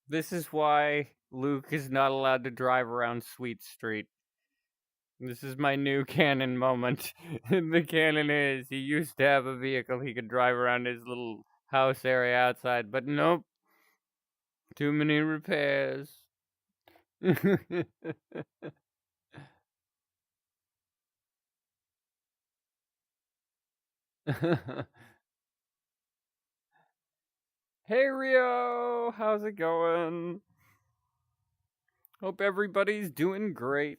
This is why Luke is not allowed to drive around Sweet Street. This is my new canon moment. The canon is he used to have a vehicle he could drive around his little house area outside, but nope. Too many repairs. Hey Rio, how's it going? Hope everybody's doing great.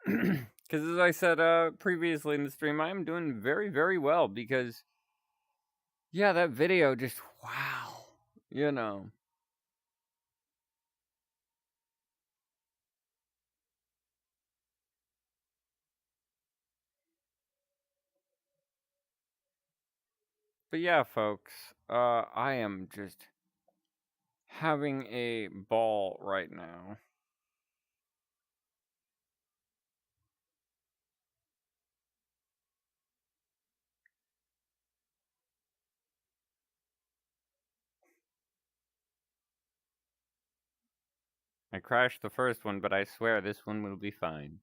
Because as I said previously in the stream, I am doing very, very well because, yeah, that video just, wow, you know. But yeah, folks, I am just having a ball right now. I crashed the first one, but I swear this one will be fine.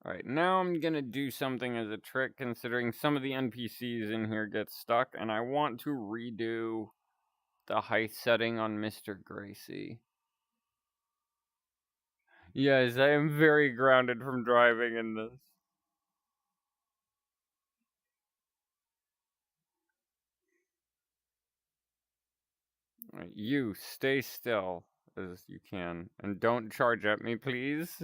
Alright, now I'm gonna do something as a trick, considering some of the NPCs in here get stuck, and I want to redo the height setting on Mr. Gracie. Yes, I am very grounded from driving in this. Alright, you stay still as you can, and don't charge at me, please.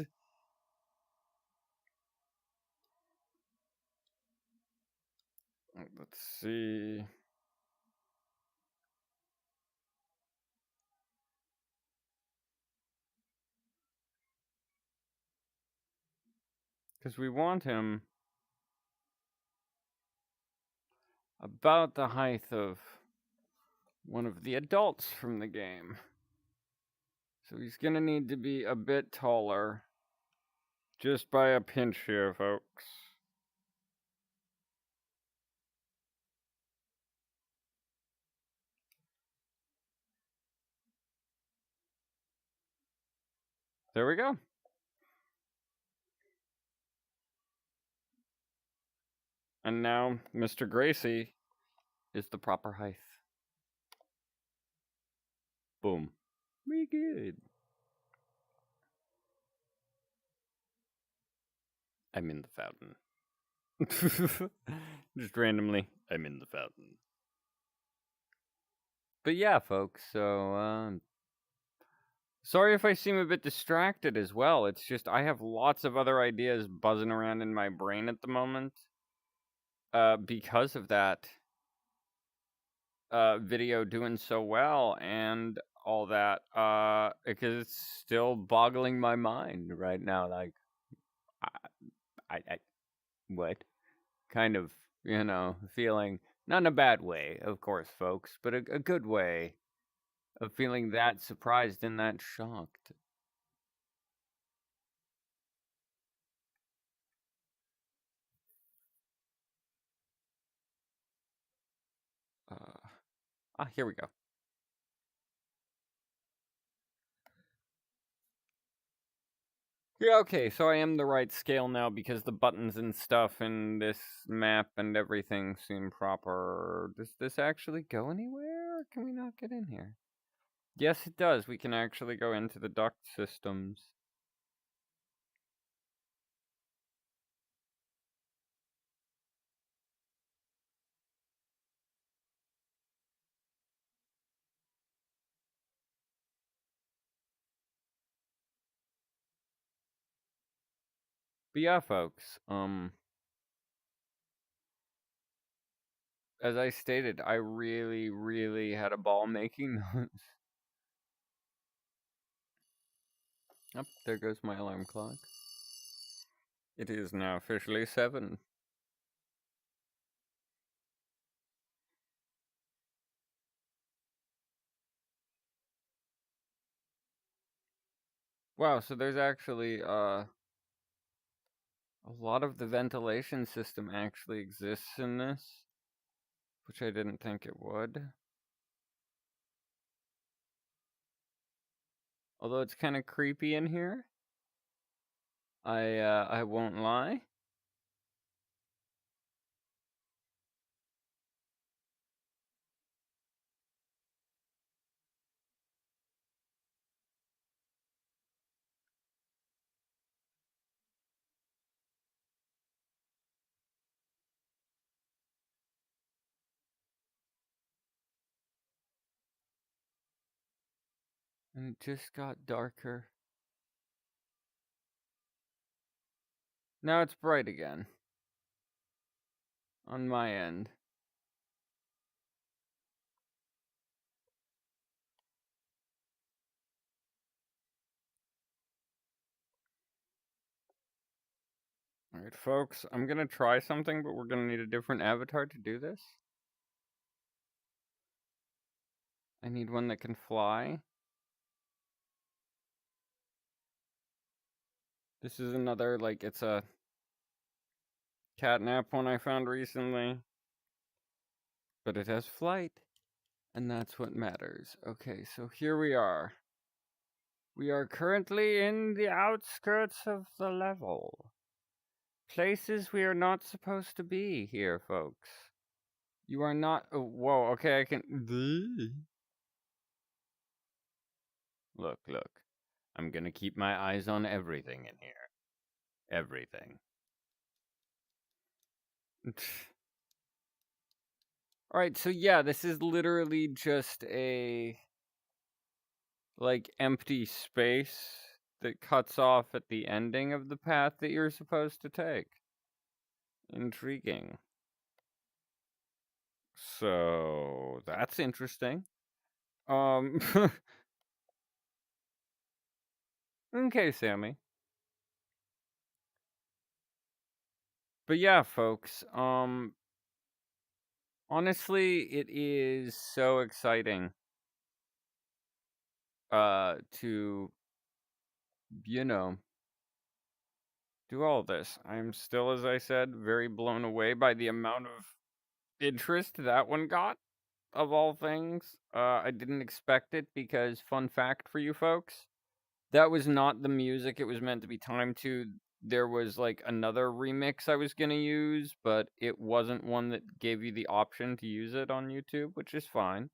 Let's see. Because we want him about the height of one of the adults from the game. So he's gonna need to be a bit taller. Just by a pinch here, folks. There we go. And now Mr. Gracie is the proper height. Boom. We good. I'm in the fountain. Just randomly, I'm in the fountain. But yeah, folks, so, sorry if I seem a bit distracted as well. It's just I have lots of other ideas buzzing around in my brain at the moment. Because of that video doing so well and all that, because it's still boggling my mind right now. Like, I what kind of, feeling, not in a bad way, of course, folks, but a good way of feeling that surprised and that shocked. Here we go. Yeah, okay, so I am the right scale now because the buttons and stuff in this map and everything seem proper. Does this actually go anywhere? Or can we not get in here? Yes, it does. We can actually go into the duct systems. But yeah, folks, as I stated, I really, really had a ball making those. Oh, there goes my alarm clock. It is now officially 7. Wow, so there's actually a lot of the ventilation system actually exists in this, which I didn't think it would. Although it's kind of creepy in here. I won't lie. And it just got darker. Now it's bright again. On my end. Alright, folks, I'm gonna try something, but we're gonna need a different avatar to do this. I need one that can fly. This is another, like, it's a catnap one I found recently. But it has flight, and that's what matters. Okay, so here we are. We are currently in the outskirts of the level. Places we are not supposed to be here, folks. You are not. Oh, whoa, okay, I can. Look, look. I'm gonna keep my eyes on everything in here. Everything. Alright, so yeah, this is literally just a, like, empty space that cuts off at the ending of the path that you're supposed to take. Intriguing. So, that's interesting. Okay, Sammy. But yeah, folks, honestly, it is so exciting, to, you know, do all this. I'm still, as I said, very blown away by the amount of interest that one got, of all things. I didn't expect it because, fun fact for you folks, that was not the music it was meant to be timed to. There was, like, another remix I was gonna use, but it wasn't one that gave you the option to use it on YouTube, which is fine.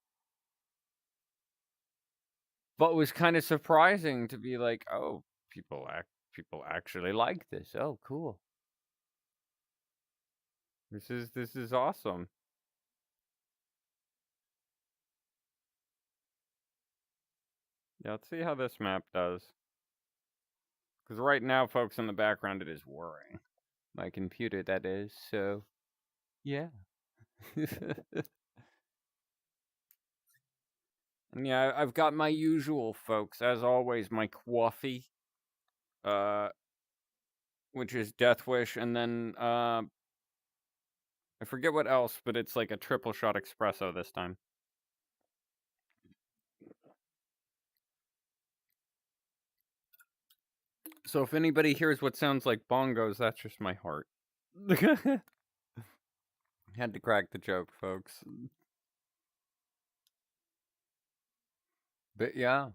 But it was kinda surprising to be like, "Oh, people actually like this. Oh, cool. This is awesome." Yeah, let's see how this map does. Because right now, folks, in the background, it is whirring. My computer, that is, so, yeah. And yeah, I've got my usual, folks, as always, my coffee, uh, which is Death Wish, and then, I forget what else, but it's like a triple shot espresso this time. So if anybody hears what sounds like bongos, that's just my heart. Had to crack the joke, folks. But yeah,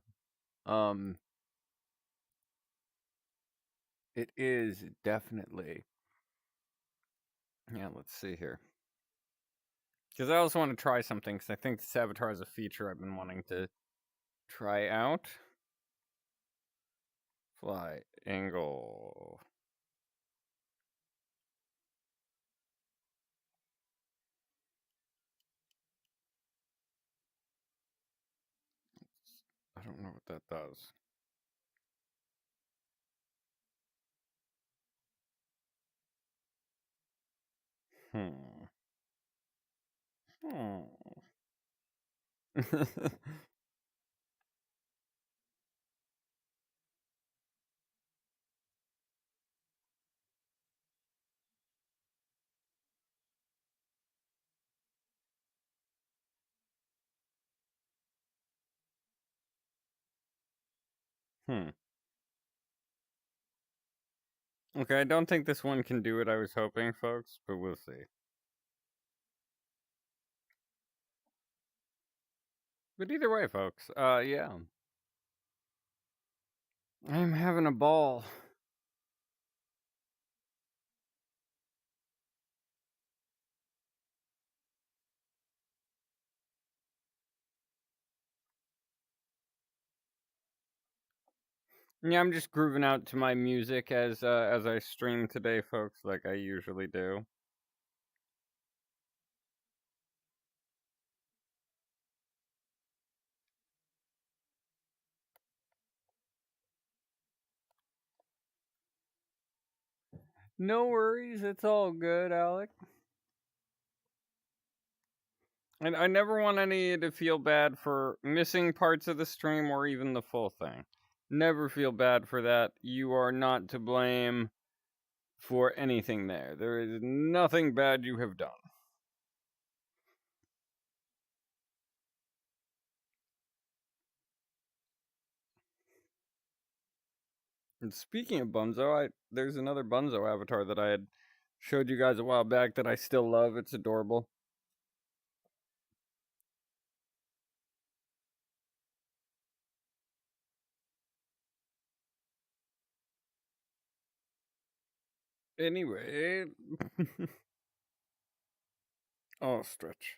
um, it is definitely. Yeah, let's see here. Because I also want to try something, because I think this avatar is a feature I've been wanting to try out. Fly angle. I don't know what that does. Hmm. Hmm. Hmm. Okay, I don't think this one can do what I was hoping, folks, but we'll see. But either way, folks, yeah. I'm having a ball. Yeah, I'm just grooving out to my music as I stream today, folks, like I usually do. No worries, it's all good, Alec. And I never want any to feel bad for missing parts of the stream or even the full thing. Never feel bad for that. You are not to blame for anything there. There is nothing bad you have done. And speaking of Bunzo, there's another Bunzo avatar that I had showed you guys a while back that I still love. It's adorable. Anyway, oh stretch.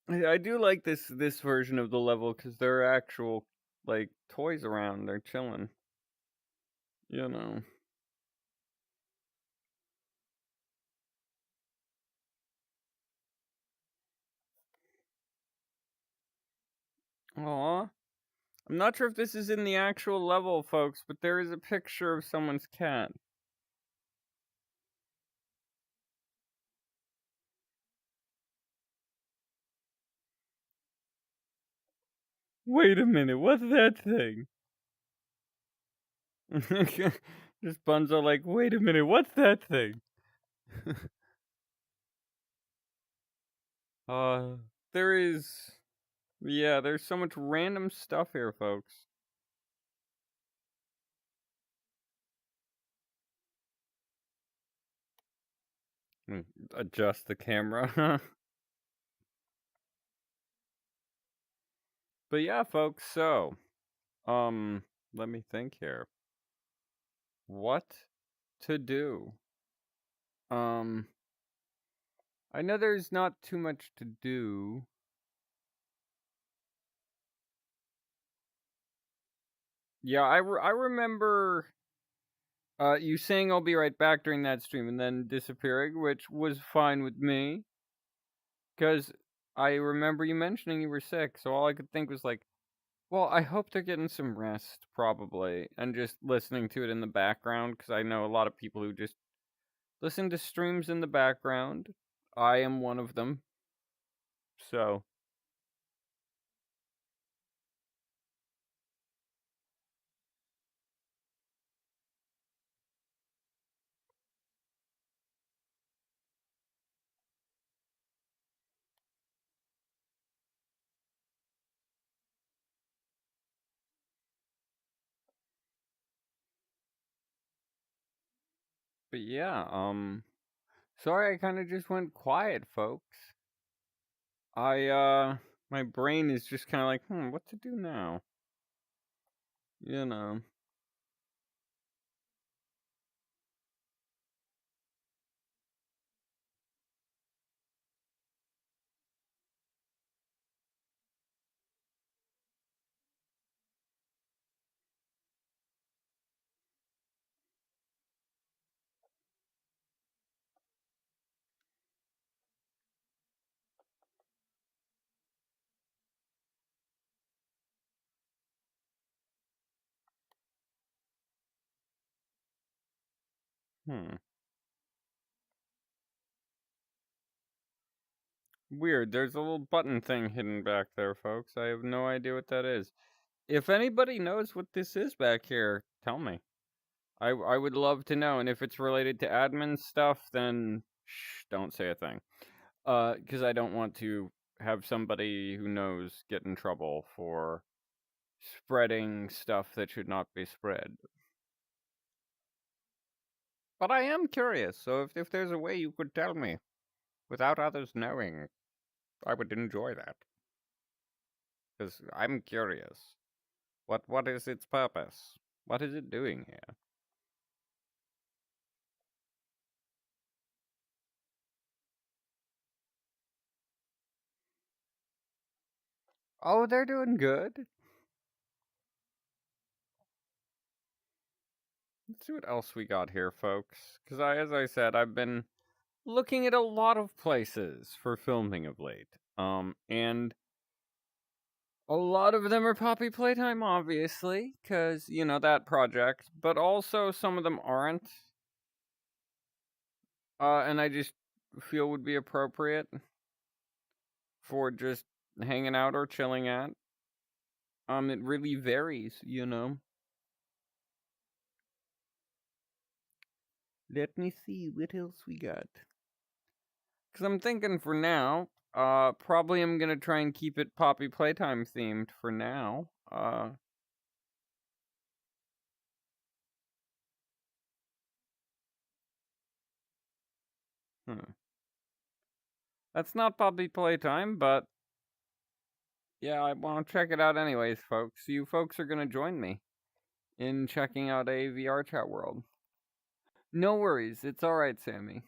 I do like this version of the level because there are actual like toys around. They're chilling. You know. Aw. I'm not sure if this is in the actual level, folks, but there is a picture of someone's cat. Wait a minute, what's that thing? Just Bunzo like, wait a minute, what's that thing? uh, there is, yeah, there's so much random stuff here, folks. Adjust the camera. But yeah, folks, so, let me think here. What to do? Um, I know there's not too much to do. Yeah, I remember you saying I'll be right back during that stream and then disappearing, which was fine with me. Because I remember you mentioning you were sick, so all I could think was like, well, I hope they're getting some rest, probably, and just listening to it in the background, because I know a lot of people who just listen to streams in the background. I am one of them. So, but yeah, sorry I kind of just went quiet, folks. My brain is just kind of like, what to do now? You know. Hmm. Weird. There's a little button thing hidden back there, folks. I have no idea what that is. If anybody knows what this is back here, tell me. I would love to know. And if it's related to admin stuff, then shh, don't say a thing. Because I don't want to have somebody who knows get in trouble for spreading stuff that should not be spread. But I am curious, so if there's a way you could tell me without others knowing, I would enjoy that. Because I'm curious. What is its purpose? What is it doing here? Oh, they're doing good. Let's see what else we got here, folks. Because as I said, I've been looking at a lot of places for filming of late. And a lot of them are Poppy Playtime, obviously, because, you know, that project. But also some of them aren't. And I just feel would be appropriate for just hanging out or chilling at. It really varies, you know. Let me see what else we got. Because I'm thinking for now, probably I'm gonna try and keep it Poppy Playtime themed for now. Hmm. That's not Poppy Playtime, but yeah, I want to check it out anyways, folks. You folks are gonna join me in checking out a VR chat world. No worries, it's alright, Sammy.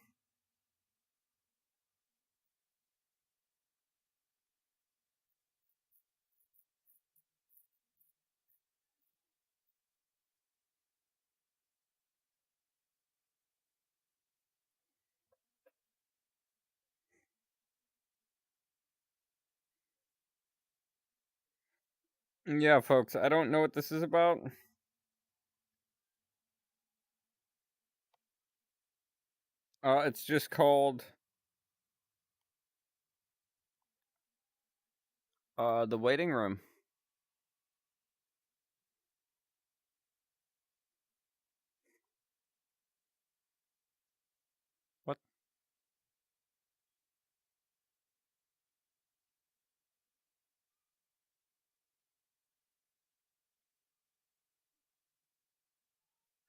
Yeah, folks, I don't know what this is about. It's just called The Waiting Room. What?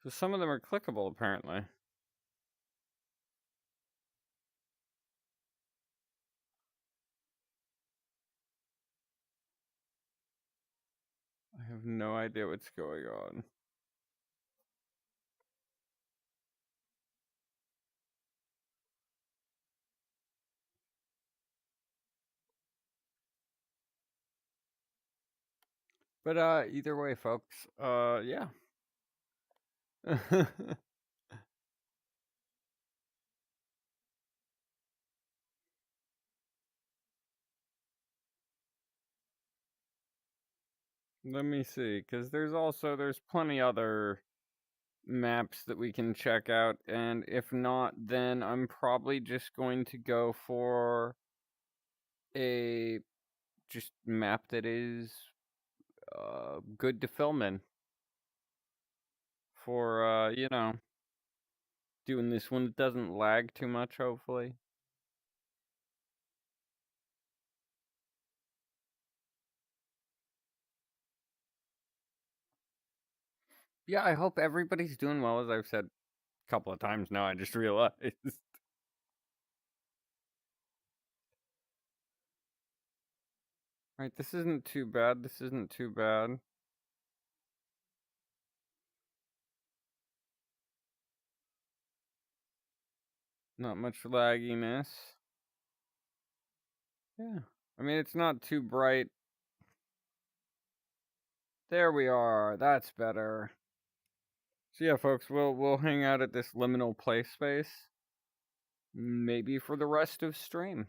So some of them are clickable, apparently. I have no idea what's going on. But either way, folks, yeah. Let me see, because there's plenty other maps that we can check out, and if not, then I'm probably just going to go for a just map that is good to film in for you know, doing this one that doesn't lag too much, hopefully. Yeah, I hope everybody's doing well, as I've said a couple of times now. I just realized. Right, this isn't too bad. This isn't too bad. Not much lagginess. Yeah. I mean, it's not too bright. There we are. That's better. So yeah, folks, we'll hang out at this liminal play space. Maybe for the rest of stream.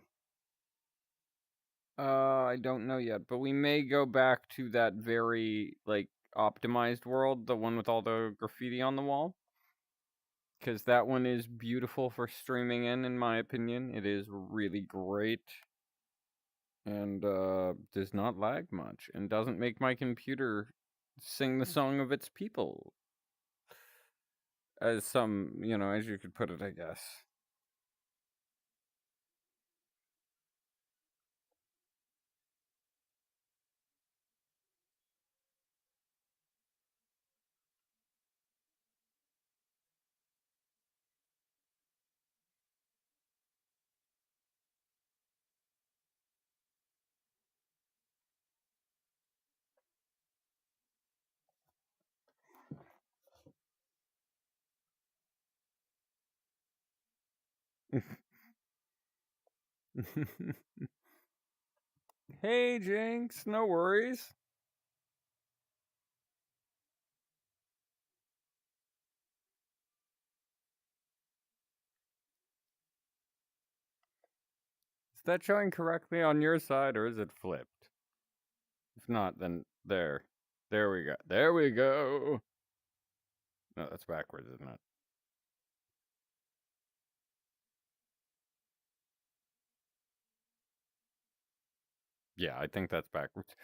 I don't know yet, but we may go back to that very like optimized world, the one with all the graffiti on the wall. Because that one is beautiful for streaming in my opinion. It is really great. And does not lag much and doesn't make my computer sing the song of its people, as some, you know, as you could put it, I guess. Hey, Jinx, no worries. Is that showing correctly on your side, or is it flipped? If not, then there. There we go. There we go. No, that's backwards, isn't it? Yeah, I think that's backwards.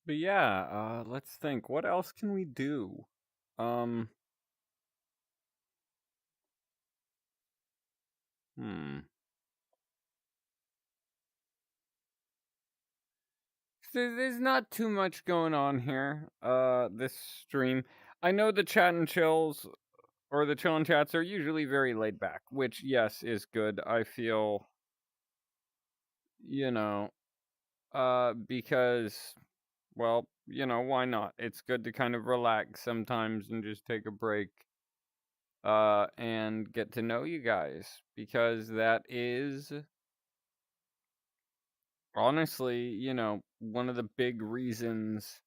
But yeah, let's think. What else can we do? Um, hmm. There's not too much going on here. This stream. I know the chat and chills or the chill and chats are usually very laid back, which yes is good. I feel, you know, because well, why not? It's good to kind of relax sometimes and just take a break and get to know you guys because that is honestly, one of the big reasons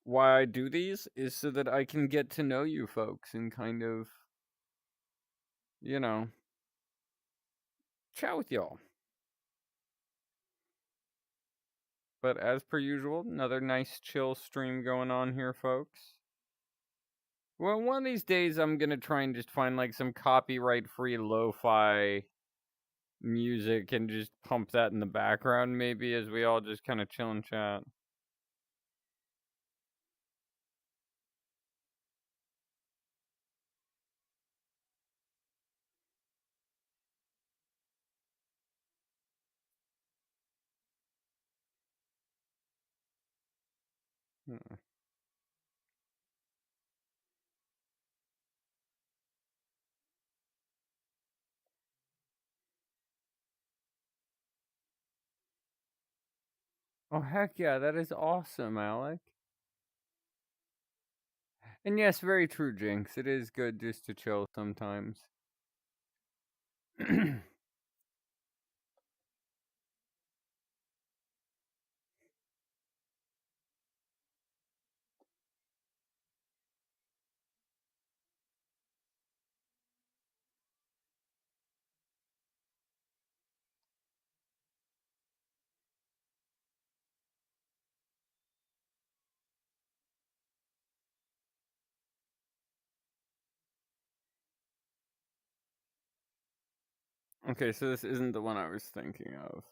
why I do these is so that I can get to know you folks and kind of, you know, chat with y'all. But as per usual, another nice chill stream going on here, folks. Well, one of these days I'm gonna try and just find like some copyright free lo-fi music and just pump that in the background maybe as we all just kind of chill and chat. Hmm. Oh heck yeah, that is awesome, Alec. And yes, very true, Jinx. It is good just to chill sometimes. Okay, so this isn't the one I was thinking of.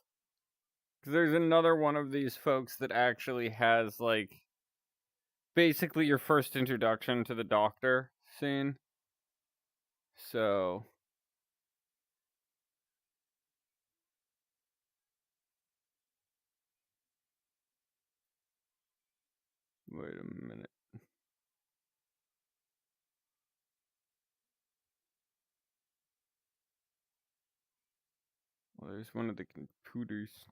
Because there's another one of these folks that actually has, like, basically your first introduction to the Doctor scene. So, wait a minute. Well, there's one of the computers.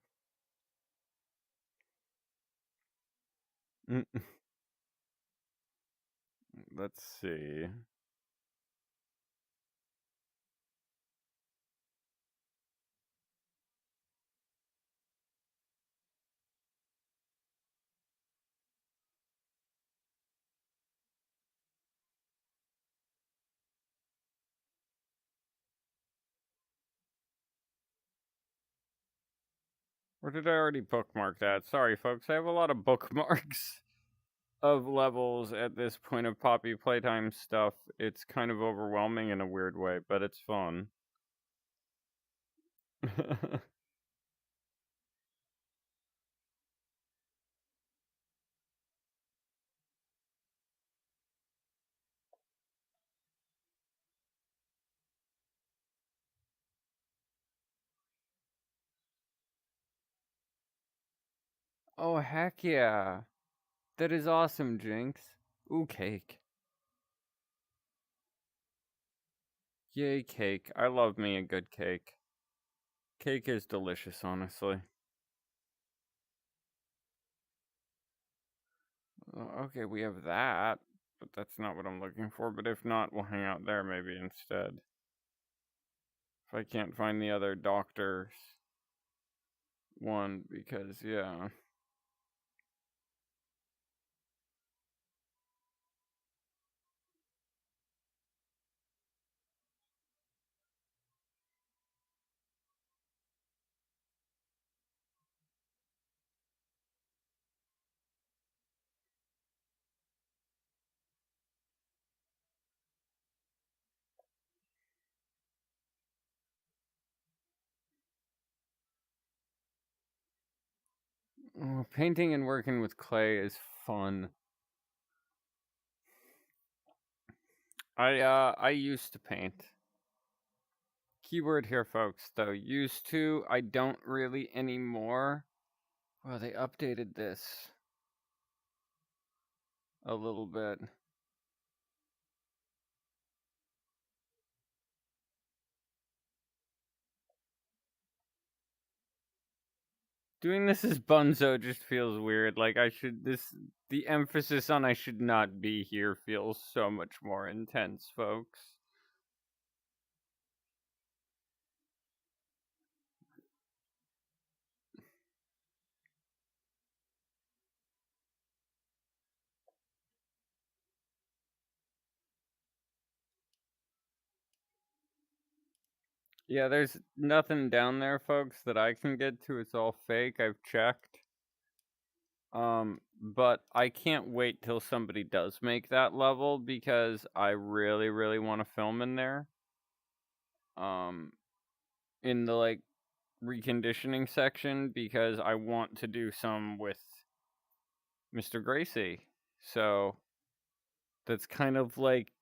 Mm, Let's see. Or did I already bookmark that? Sorry, folks. I have a lot of bookmarks of levels at this point of Poppy Playtime stuff. It's kind of overwhelming in a weird way, but it's fun. Oh, heck yeah. That is awesome, Jinx. Ooh, cake. Yay, cake. I love me a good cake. Cake is delicious, honestly. Okay, we have that, but that's not what I'm looking for. But if not, we'll hang out there maybe instead. If I can't find the other doctor's one, because, yeah. Oh, painting and working with clay is fun. I used to paint. Keyword here, folks, though. Used to, I don't really anymore. Well, they updated this a little bit. Doing this as Bunzo just feels weird. Like, the emphasis on I should not be here feels so much more intense, folks. Yeah, there's nothing down there, folks, that I can get to. It's all fake. I've checked. But I can't wait till somebody does make that level because I really, really want to film in there. In the like reconditioning section because I want to do some with Mr. Gracie. So that's kind of like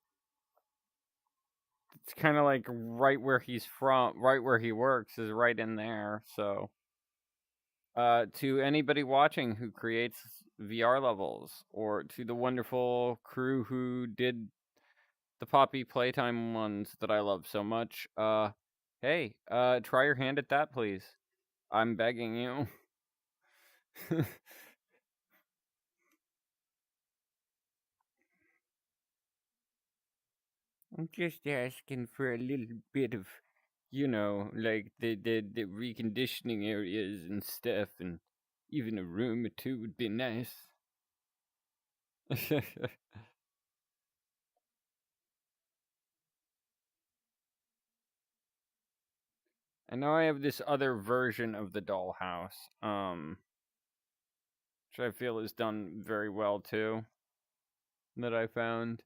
it's kind of like right where he's from, right where he works is right in there. So to anybody watching who creates VR levels or to the wonderful crew who did the Poppy Playtime ones that I love so much, hey, try your hand at that, please. I'm begging you. I'm just asking for a little bit of, like the reconditioning areas and stuff, and even a room or two would be nice. I know I have this other version of the dollhouse, which I feel is done very well too, that I found.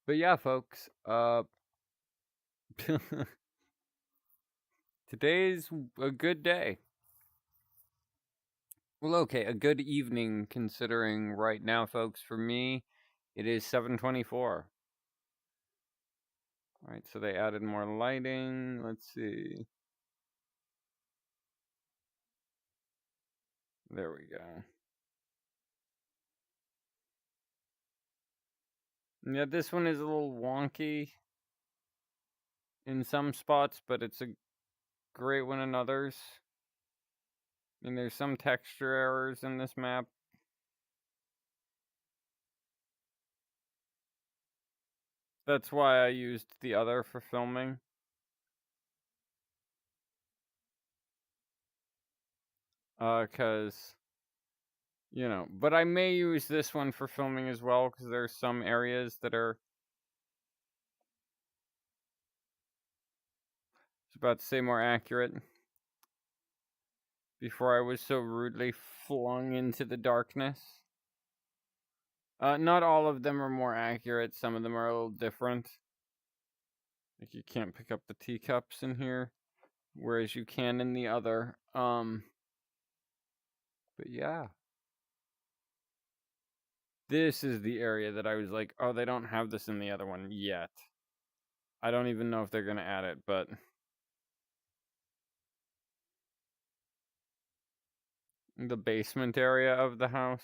But yeah, folks, today's a good day. Well, okay, a good evening considering right now, folks, for me, it is 7:24. Alright, so they added more lighting. Let's see. There we go. Yeah, this one is a little wonky in some spots, but it's a great one in others. I mean, there's some texture errors in this map. That's why I used the other for filming. Cause, but I may use this one for filming as well, because there's some areas that are, I was about to say more accurate, before I was so rudely flung into the darkness. Not all of them are more accurate, some of them are a little different. Like, you can't pick up the teacups in here, whereas you can in the other. But yeah. This is the area that I was like, oh, they don't have this in the other one yet. I don't even know if they're gonna add it, but the basement area of the house.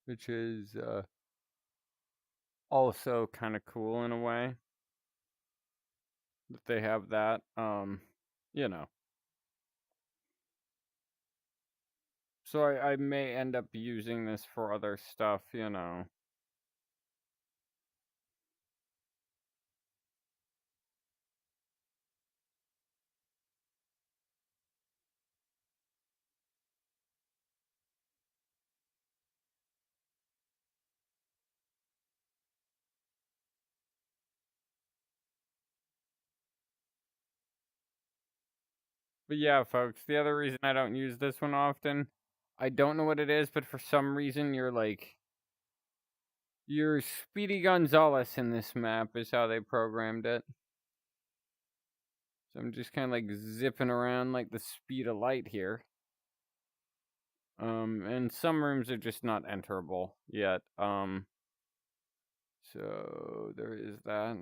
which is also kind of cool in a way that they have that. You know. So I may end up using this for other stuff, you know. But yeah, folks, the other reason I don't use this one often, I don't know what it is, but for some reason you're Speedy Gonzales in this map is how they programmed it. So I'm just kind of like zipping around like the speed of light here. And some rooms are just not enterable yet. So there is that.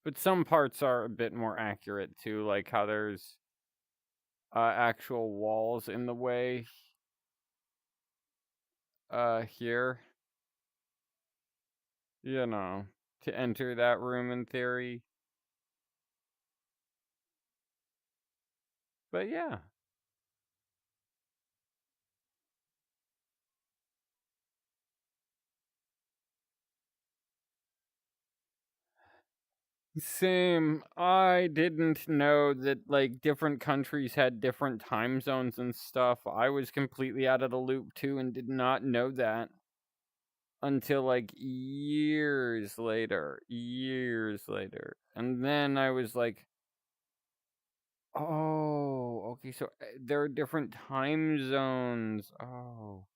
But some parts are a bit more accurate too, like how there's actual walls in the way here. You know, to enter that room in theory. But yeah. Same. I didn't know that like different countries had different time zones and stuff. I was completely out of the loop too and did not know that until like years later. Years later. And then I was like, "Oh, okay, so there are different time zones." Oh.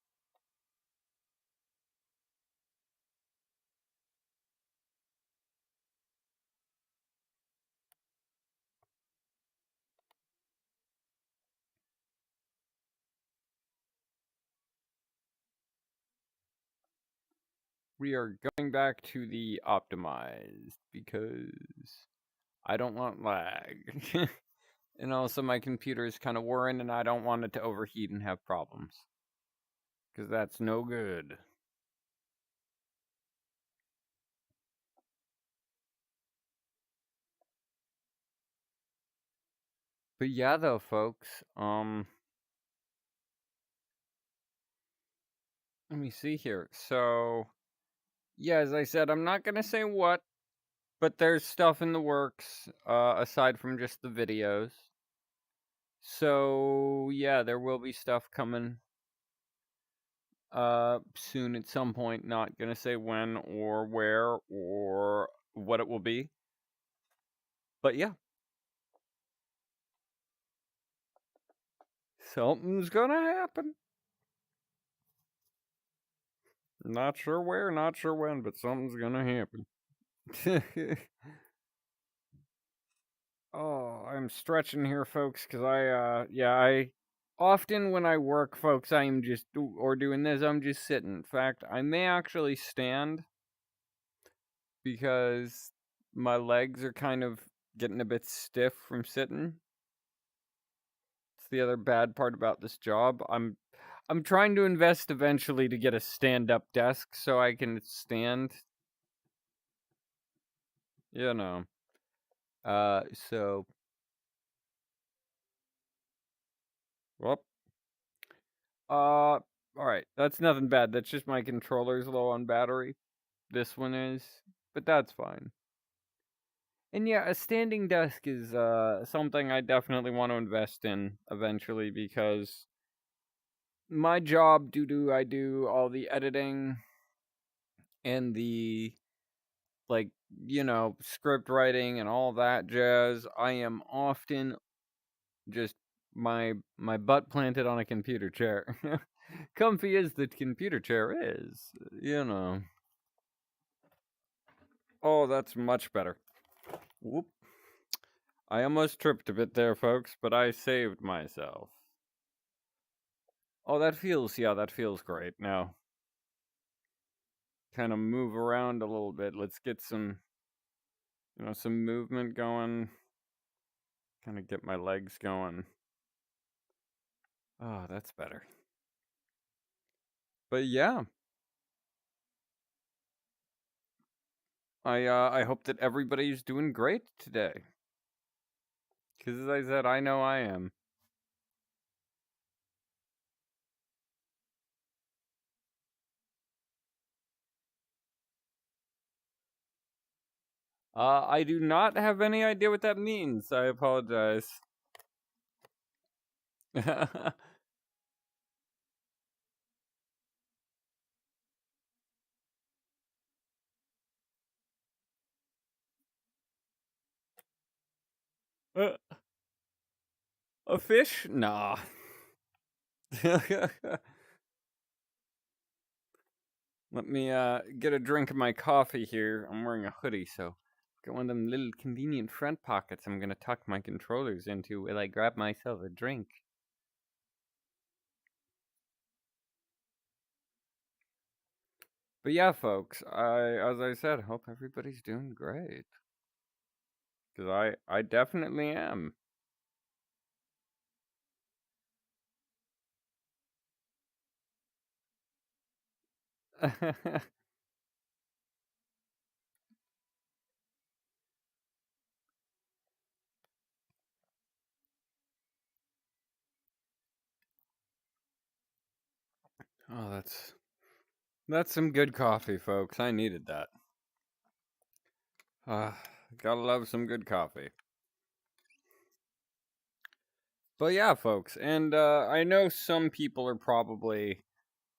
We are going back to the optimized because I don't want lag. And also my computer is kind of worrying and I don't want it to overheat and have problems. Because that's no good. But yeah though, folks, let me see here. So yeah, as I said, I'm not gonna say what, but there's stuff in the works, aside from just the videos. So yeah, there will be stuff coming soon at some point. Not gonna say when or where or what it will be. But yeah, something's gonna happen. Not sure where, not sure when, but something's gonna happen. Oh, I'm stretching here, folks, because I often when I work, folks, I am just, or doing this, I'm just sitting. In fact, I may actually stand because my legs are kind of getting a bit stiff from sitting. It's the other bad part about this job. I'm trying to invest eventually to get a stand-up desk so I can stand, you know. So, well, all right. That's nothing bad. That's just my controller's low on battery. This one is, but that's fine. And yeah, a standing desk is something I definitely want to invest in eventually because my job, due to I do all the editing and the like, script writing and all that jazz, I am often just my butt planted on a computer chair. Comfy as the computer chair is, you know. Oh, that's much better. Whoop. I almost tripped a bit there, folks, but I saved myself. Oh, that feels great now. kind of move around a little bit. Let's get some, some movement going. Kind of get my legs going. Oh, that's better. But yeah, I hope that everybody's doing great today. Because as I said, I know I am. I do not have any idea what that means. I apologize. Uh, a fish? Nah. Let me get a drink of my coffee here. I'm wearing a hoodie, so got one of them little convenient front pockets I'm gonna tuck my controllers into while I grab myself a drink. But yeah, folks, as I said, hope everybody's doing great. Cause I definitely am. Oh, that's some good coffee, folks. I needed that. Gotta love some good coffee. But yeah, folks, and I know some people are probably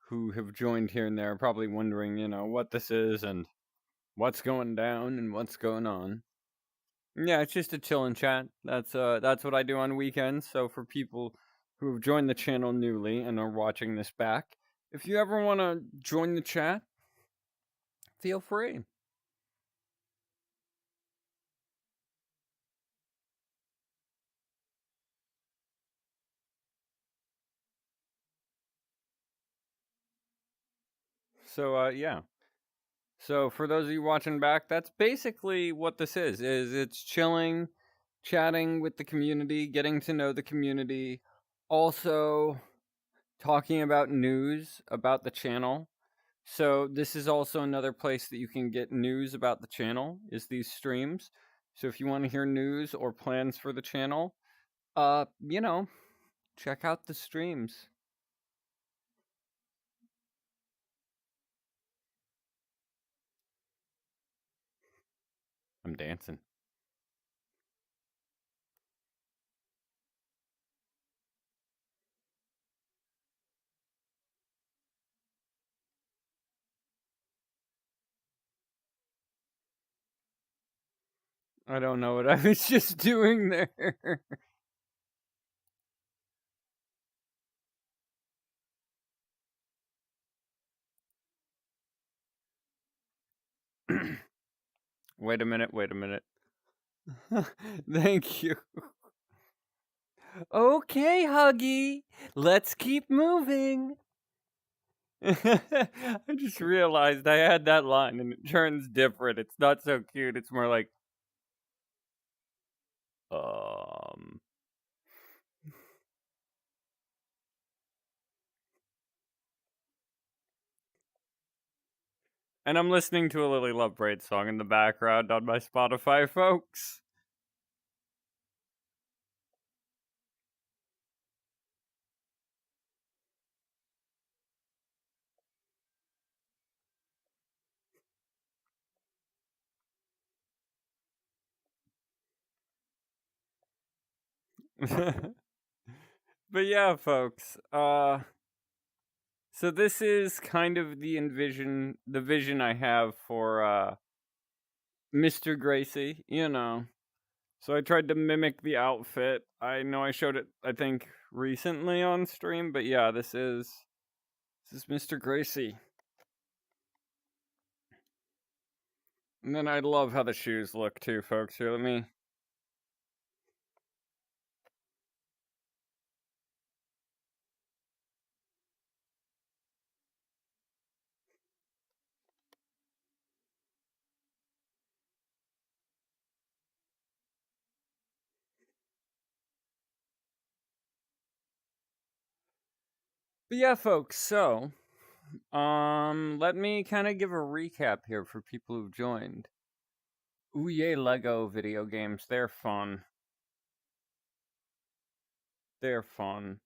who have joined here and there are probably wondering, what this is and what's going down and what's going on. Yeah, it's just a chill and chat. That's what I do on weekends. So for people who have joined the channel newly and are watching this back, if you ever want to join the chat, feel free. So yeah. So for those of you watching back, that's basically what this is it's chilling, chatting with the community, getting to know the community, also talking about news about the channel. So this is also another place that you can get news about the channel is these streams. So if you want to hear news or plans for the channel, uh, you know, check out the streams. I'm dancing. I don't know what I was just doing there. Wait a minute, wait a minute. Thank you. Okay, Huggy, let's keep moving. I just realized I had that line and it turns different. It's not so cute. It's more like, um. And I'm listening to a Lily Love Parade song in the background on my Spotify, folks. But yeah, folks. So this is kind of the vision I have for Mr. Gracie, So I tried to mimic the outfit. I know I showed it I think recently on stream, but yeah, this is Mr. Gracie. And then I love how the shoes look too, folks. Here, let me But yeah, folks, so let me kind of give a recap here for people who've joined. Ooh, yay, Lego video games. They're fun. They're fun.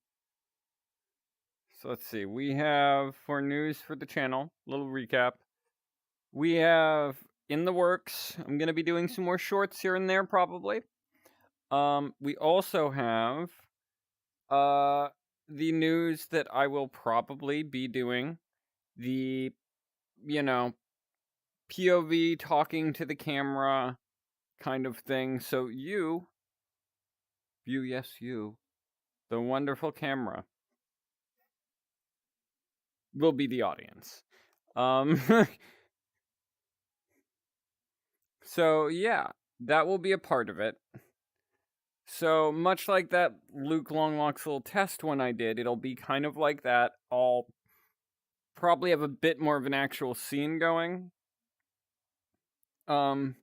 So let's see. We have, for news for the channel, little recap. We have in the works, I'm going to be doing some more shorts here and there probably. We also have the news that I will probably be doing the, you know, POV talking to the camera kind of thing. So you, yes, you, the wonderful camera, will be the audience. So yeah, that will be a part of it. So much like that Luke Longlock's little test one I did, it'll be kind of like that. I'll probably have a bit more of an actual scene going. And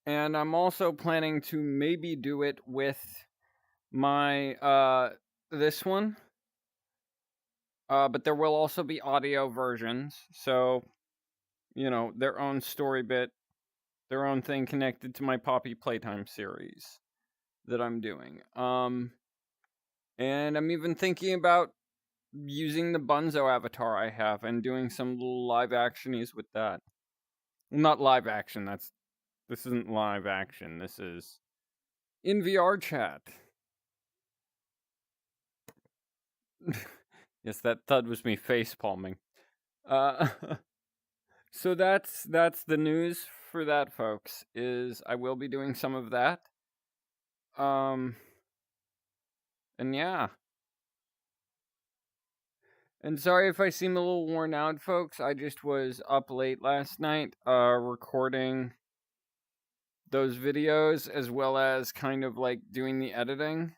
I'm also planning to maybe do it with my this one. But there will also be audio versions, so you know, their own story bit, their own thing connected to my Poppy Playtime series that I'm doing. And I'm even thinking about using the Bunzo avatar I have and doing some little live actionies with that. Well, not live action, this isn't live action, this is in VR chat. Yes, that thud was me face palming. So that's the news for that, folks, is I will be doing some of that. And yeah. And sorry if I seem a little worn out, folks. I just was up late last night, recording those videos as well as kind of like doing the editing.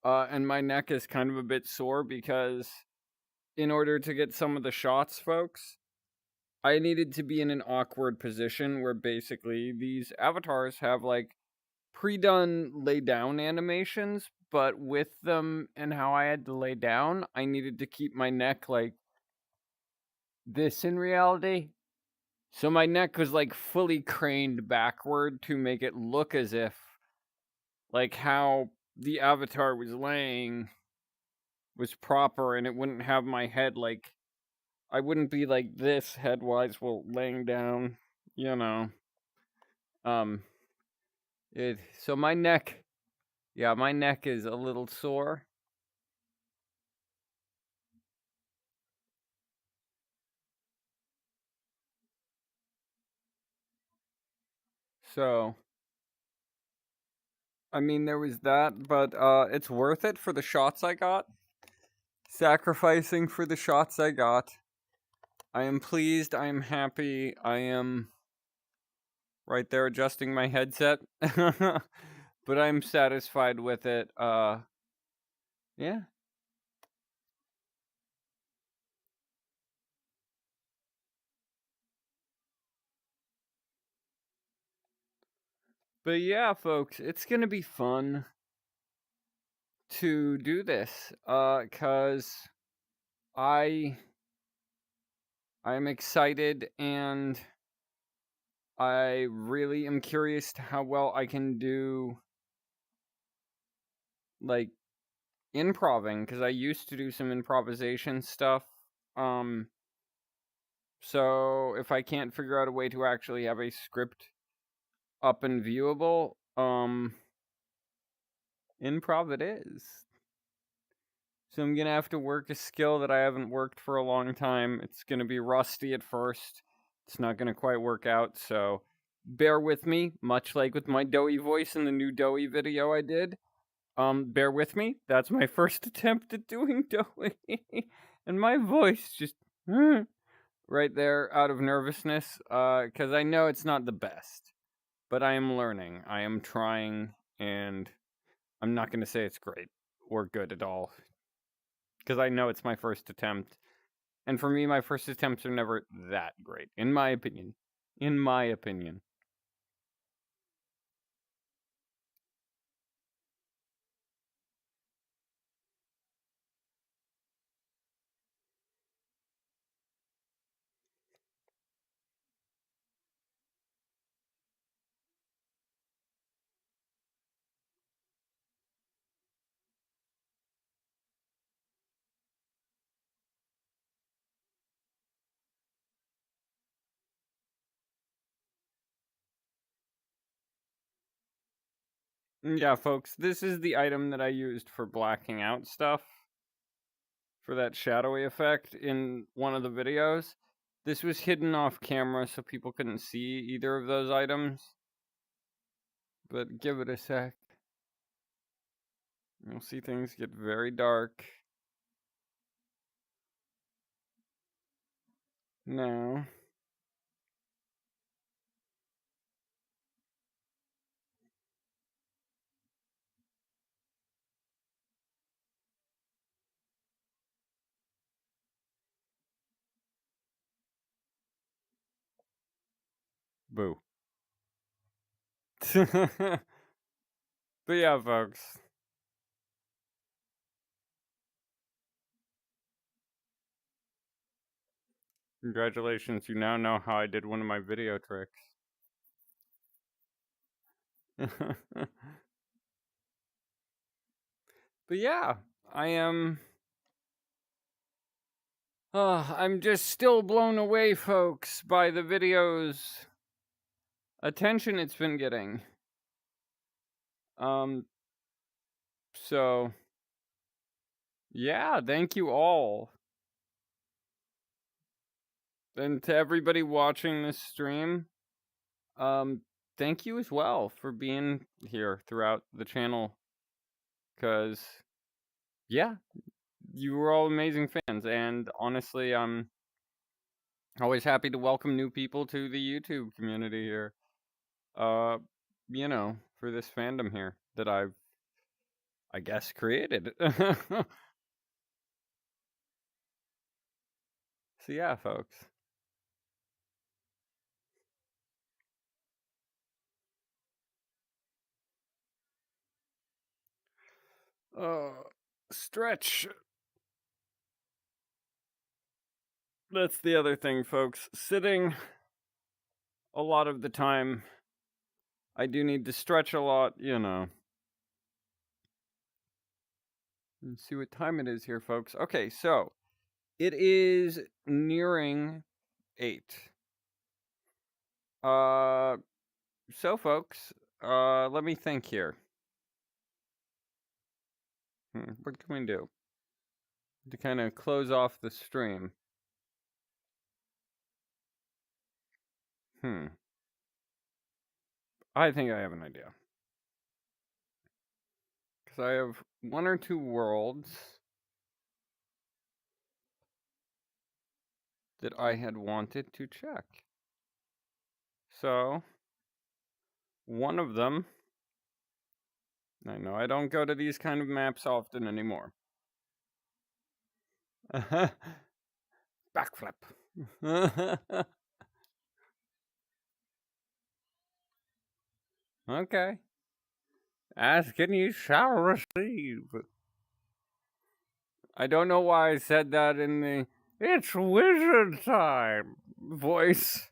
And my neck is kind of a bit sore because in order to get some of the shots, folks, I needed to be in an awkward position where basically these avatars have like pre-done lay down animations, but with them and how I had to lay down, I needed to keep my neck like this in reality. So my neck was like fully craned backward to make it look as if like how the avatar was laying was proper, and it wouldn't have my head like I wouldn't be like this headwise while laying down, you know. Um so my neck, yeah, my neck is a little sore. So I mean, there was that, but it's worth it for the shots I got. Sacrificing for the shots I got. I am pleased, I am happy, I am right there adjusting my headset. But I'm satisfied with it. Yeah. But yeah, folks, it's gonna be fun to do this. Cause I'm excited and I really am curious to how well I can do like improving, because I used to do some improvisation stuff. So if I can't figure out a way to actually have a script up and viewable, improv it is. So I'm gonna have to work a skill that I haven't worked for a long time. It's gonna be rusty at first. It's not gonna quite work out, so bear with me, much like with my doughy voice in the new doughy video I did. Bear with me. That's my first attempt at doing doughy. And my voice just right there out of nervousness, because I know it's not the best. But I am learning. I am trying, and I'm not gonna say it's great or good at all, because I know it's my first attempt. And for me, my first attempts are never that great, in my opinion. In my opinion. Yeah, folks, this is the item that I used for blacking out stuff for that shadowy effect in one of the videos. This was hidden off camera so people couldn't see either of those items. But give it a sec. You'll see things get very dark. Now. Boo. But yeah, folks. Congratulations, you now know how I did one of my video tricks. But yeah, I am... I'm just still blown away, folks, by the video's attention it's been getting. So... yeah, thank you all. And to everybody watching this stream, thank you as well for being here throughout the channel. Because, yeah, you were all amazing fans. And honestly, I'm always happy to welcome new people to the YouTube community here. You know, for this fandom here that I've, I guess, created. So yeah, folks. Stretch. That's the other thing, folks. Sitting a lot of the time, I do need to stretch a lot, you know. Let's see what time it is here, folks. Okay, so it is nearing 8. So folks, let me think here. What can we do to kind of close off the stream? I think I have an idea. Because I have 1 or 2 worlds that I had wanted to check. So, one of them, I know I don't go to these kind of maps often anymore. Backflip. Okay. Ask and you shall receive. I don't know why I said that in the "It's wizard time" voice.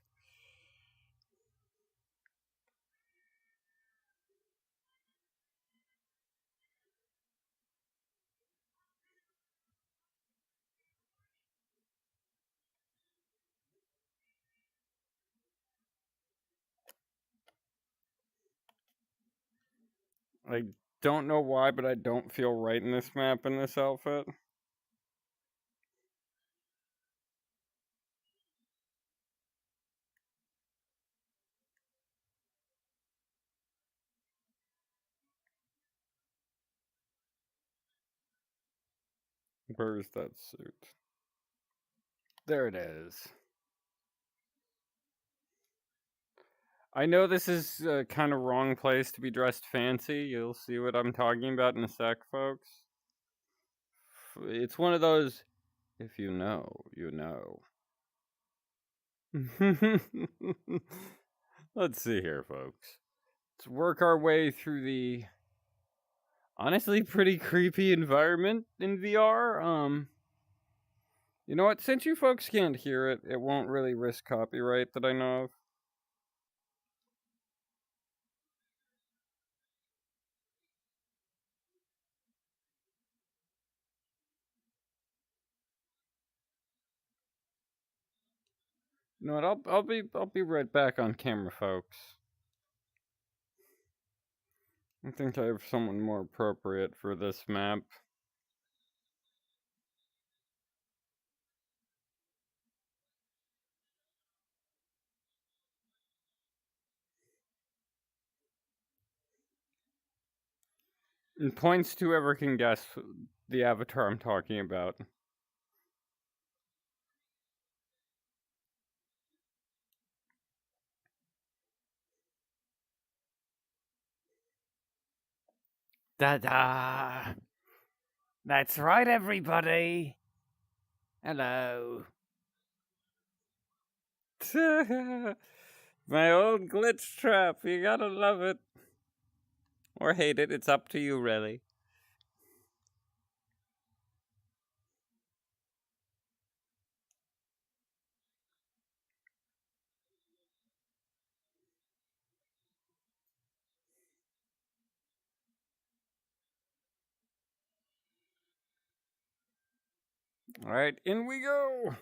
I don't know why, but I don't feel right in this map in this outfit. Where's that suit? There it is. I know this is a kind of wrong place to be dressed fancy. You'll see what I'm talking about in a sec, folks. It's one of those, if you know, you know. Let's see here, folks. Let's work our way through the honestly pretty creepy environment in VR. You know what? Since you folks can't hear it, it won't really risk copyright that I know of. You know what? I'll be right back on camera, folks. I think I have someone more appropriate for this map. And points to whoever can guess the avatar I'm talking about. Da-da! That's right, everybody! Hello. My old glitch trap, you gotta love it. Or hate it, it's up to you, really. Alright, in we go!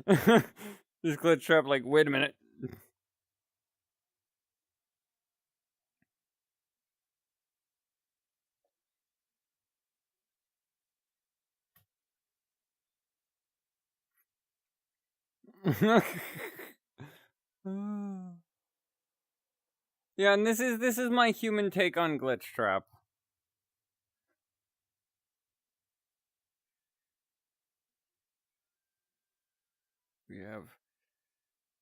This glitch trap, like, wait a minute. Yeah, and this is my human take on glitch trap. We have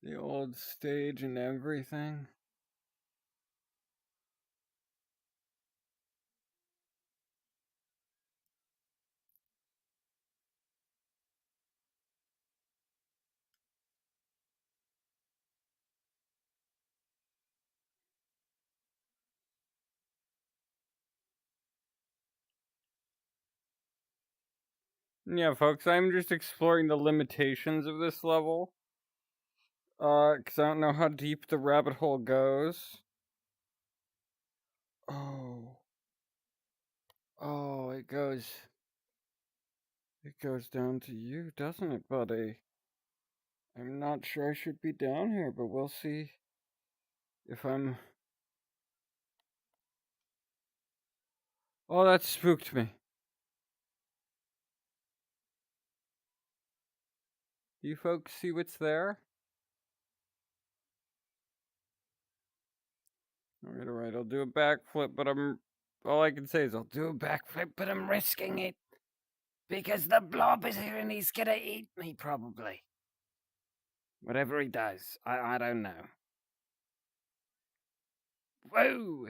the old stage and everything. Yeah, folks, I'm just exploring the limitations of this level. Cause I don't know how deep the rabbit hole goes. Oh. Oh, it goes down to you, doesn't it, buddy? I'm not sure I should be down here, but we'll see if I'm... Oh, that spooked me. Do you folks see what's there? Alright, I'll do a backflip, but all I can say is I'll do a backflip, but I'm risking it. Because the blob is here and he's gonna eat me, probably. Whatever he does, I don't know. Whoa!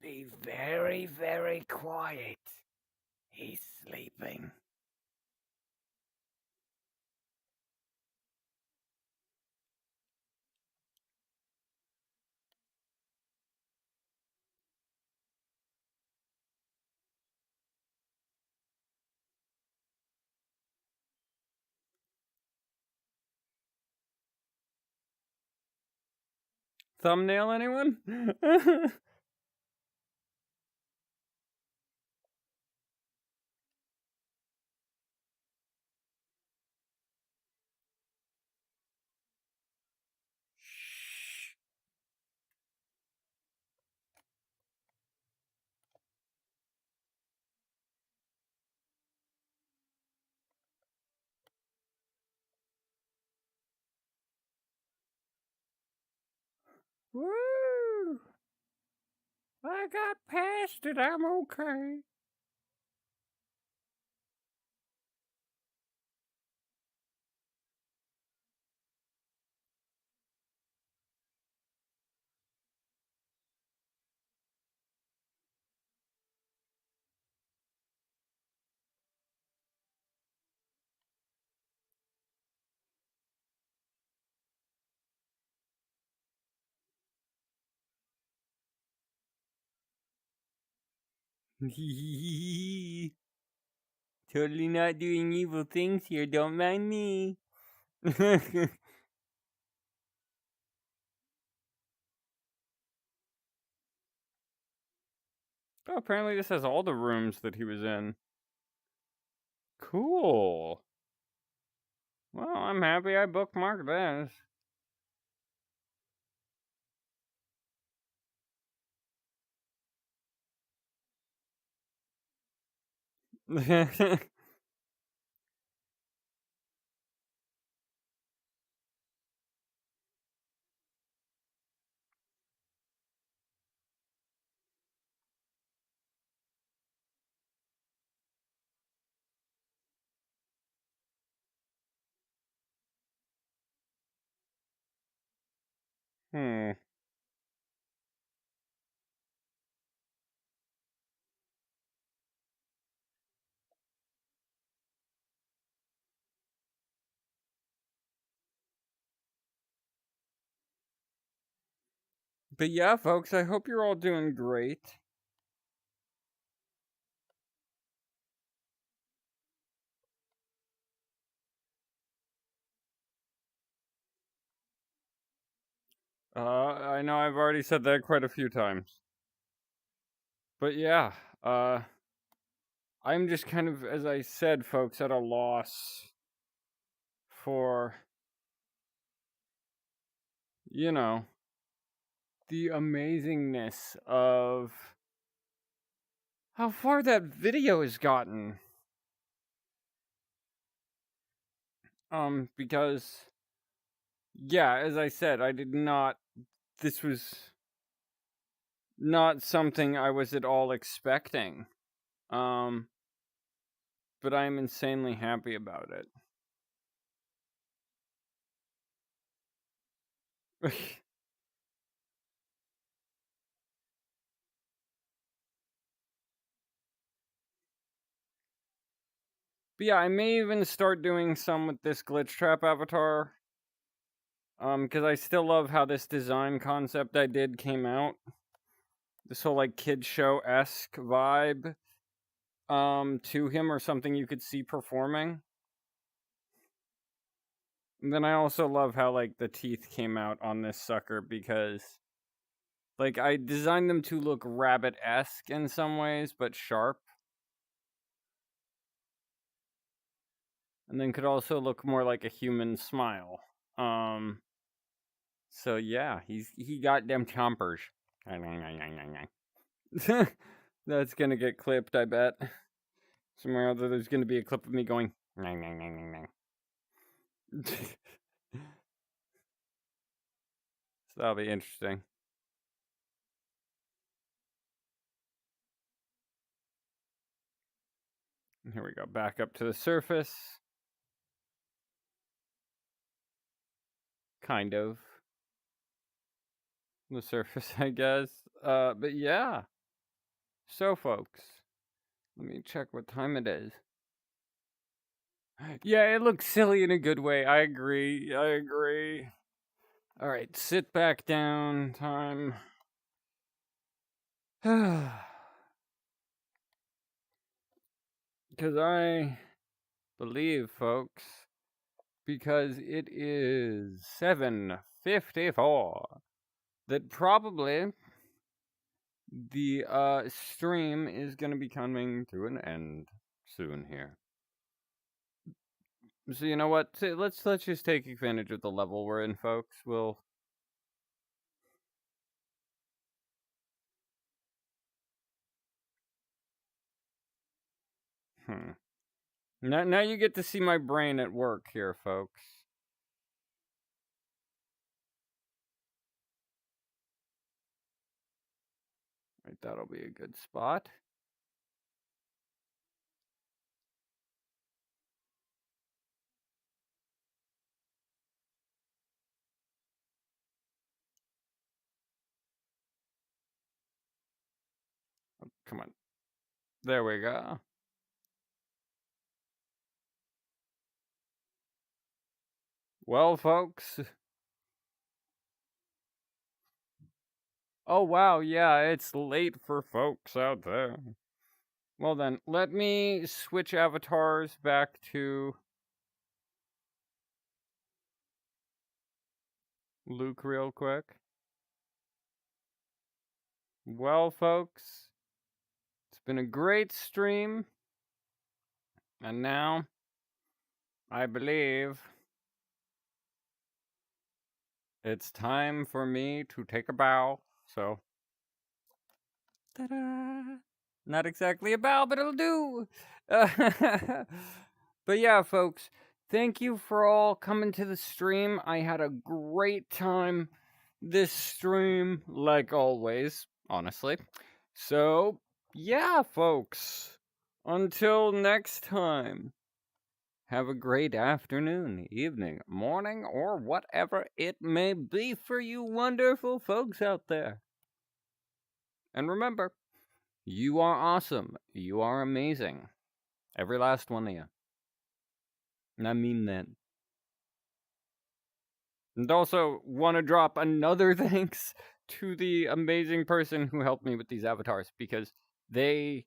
Be very, very quiet. He's sleeping. Thumbnail, anyone? Woo! I got past it, I'm okay. Totally not doing evil things here, don't mind me. Oh, apparently this has all the rooms that he was in. Cool. Well, I'm happy I bookmarked this. Hmm. But yeah, folks, I hope you're all doing great. I know I've already said that quite a few times. But yeah, I'm just kind of, as I said, folks, at a loss for, you know, the amazingness of how far that video has gotten. Because, yeah, as I said, this was not something I was at all expecting. Um, but I'm insanely happy about it. But yeah, I may even start doing some with this glitch trap avatar. Because I still love how this design concept I did came out. This whole like kid show esque vibe, to him, or something you could see performing. And then I also love how like the teeth came out on this sucker because like I designed them to look rabbit esque in some ways, but sharp. And then could also look more like a human smile. So yeah, he got them chompers. That's gonna get clipped, I bet. Somewhere or other, there's gonna be a clip of me going. So that'll be interesting. Here we go, back up to the surface. Kind of. The surface, I guess. But yeah. So, folks, let me check what time it is. Yeah, it looks silly in a good way. I agree. All right, sit back down. Time. Because I believe, folks, because it is 7:54, that probably the stream is going to be coming to an end soon here. So you know what? Let's just take advantage of the level we're in, folks. We'll. Now you get to see my brain at work here, folks. Right, that'll be a good spot. Oh, come on. There we go. Well, folks. Oh, wow. Yeah, it's late for folks out there. Well, then, let me switch avatars back to Luke real quick. Well, folks, been a great stream. And now, I believe it's time for me to take a bow. So, ta-da! Not exactly a bow, but it'll do. But yeah, folks, thank you for all coming to the stream. I had a great time this stream, like always, honestly. So, yeah, folks, until next time, have a great afternoon, evening, morning, or whatever it may be for you wonderful folks out there. And remember, you are awesome. You are amazing. Every last one of you. And I mean that. And also want to drop another thanks to the amazing person who helped me with these avatars, because they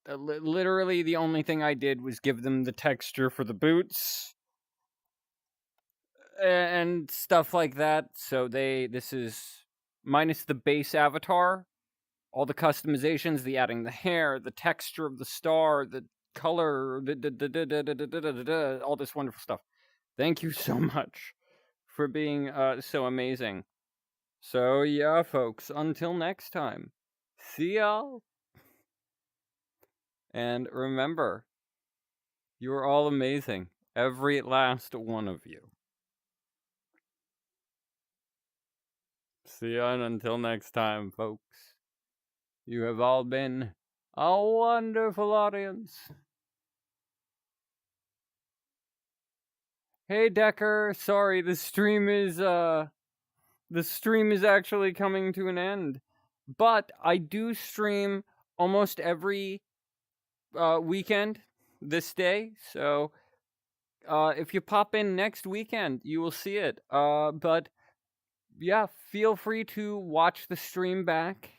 literally the only thing I did was give them the texture for the boots and stuff like that. So this is minus the base avatar, all the customizations, the adding the hair, the texture of the star, the color, all this wonderful stuff. Thank you so much for being so amazing. So yeah, folks, until next time, see y'all. And remember, you're all amazing, every last one of you. See ya, and until next time, folks. You have all been a wonderful audience. Hey Decker, sorry, the stream is actually coming to an end. But I do stream almost every weekend this day, so if you pop in next weekend, you will see it. But yeah, feel free to watch the stream back.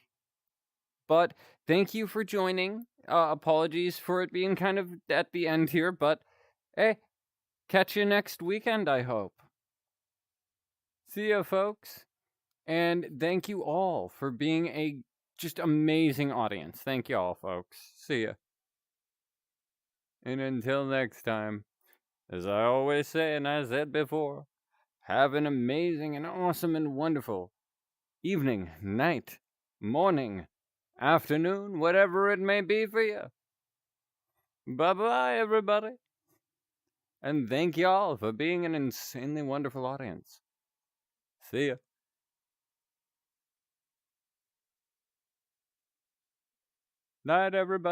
But thank you for joining. Apologies for it being kind of at the end here, but hey, catch you next weekend, I hope. See ya, folks. And thank you all for being a just amazing audience. Thank you all, folks. See ya. And until next time, as I always say and I said before, have an amazing and awesome and wonderful evening, night, morning, afternoon, whatever it may be for you. Bye-bye, everybody. And thank y'all for being an insanely wonderful audience. See ya. Night, everybody.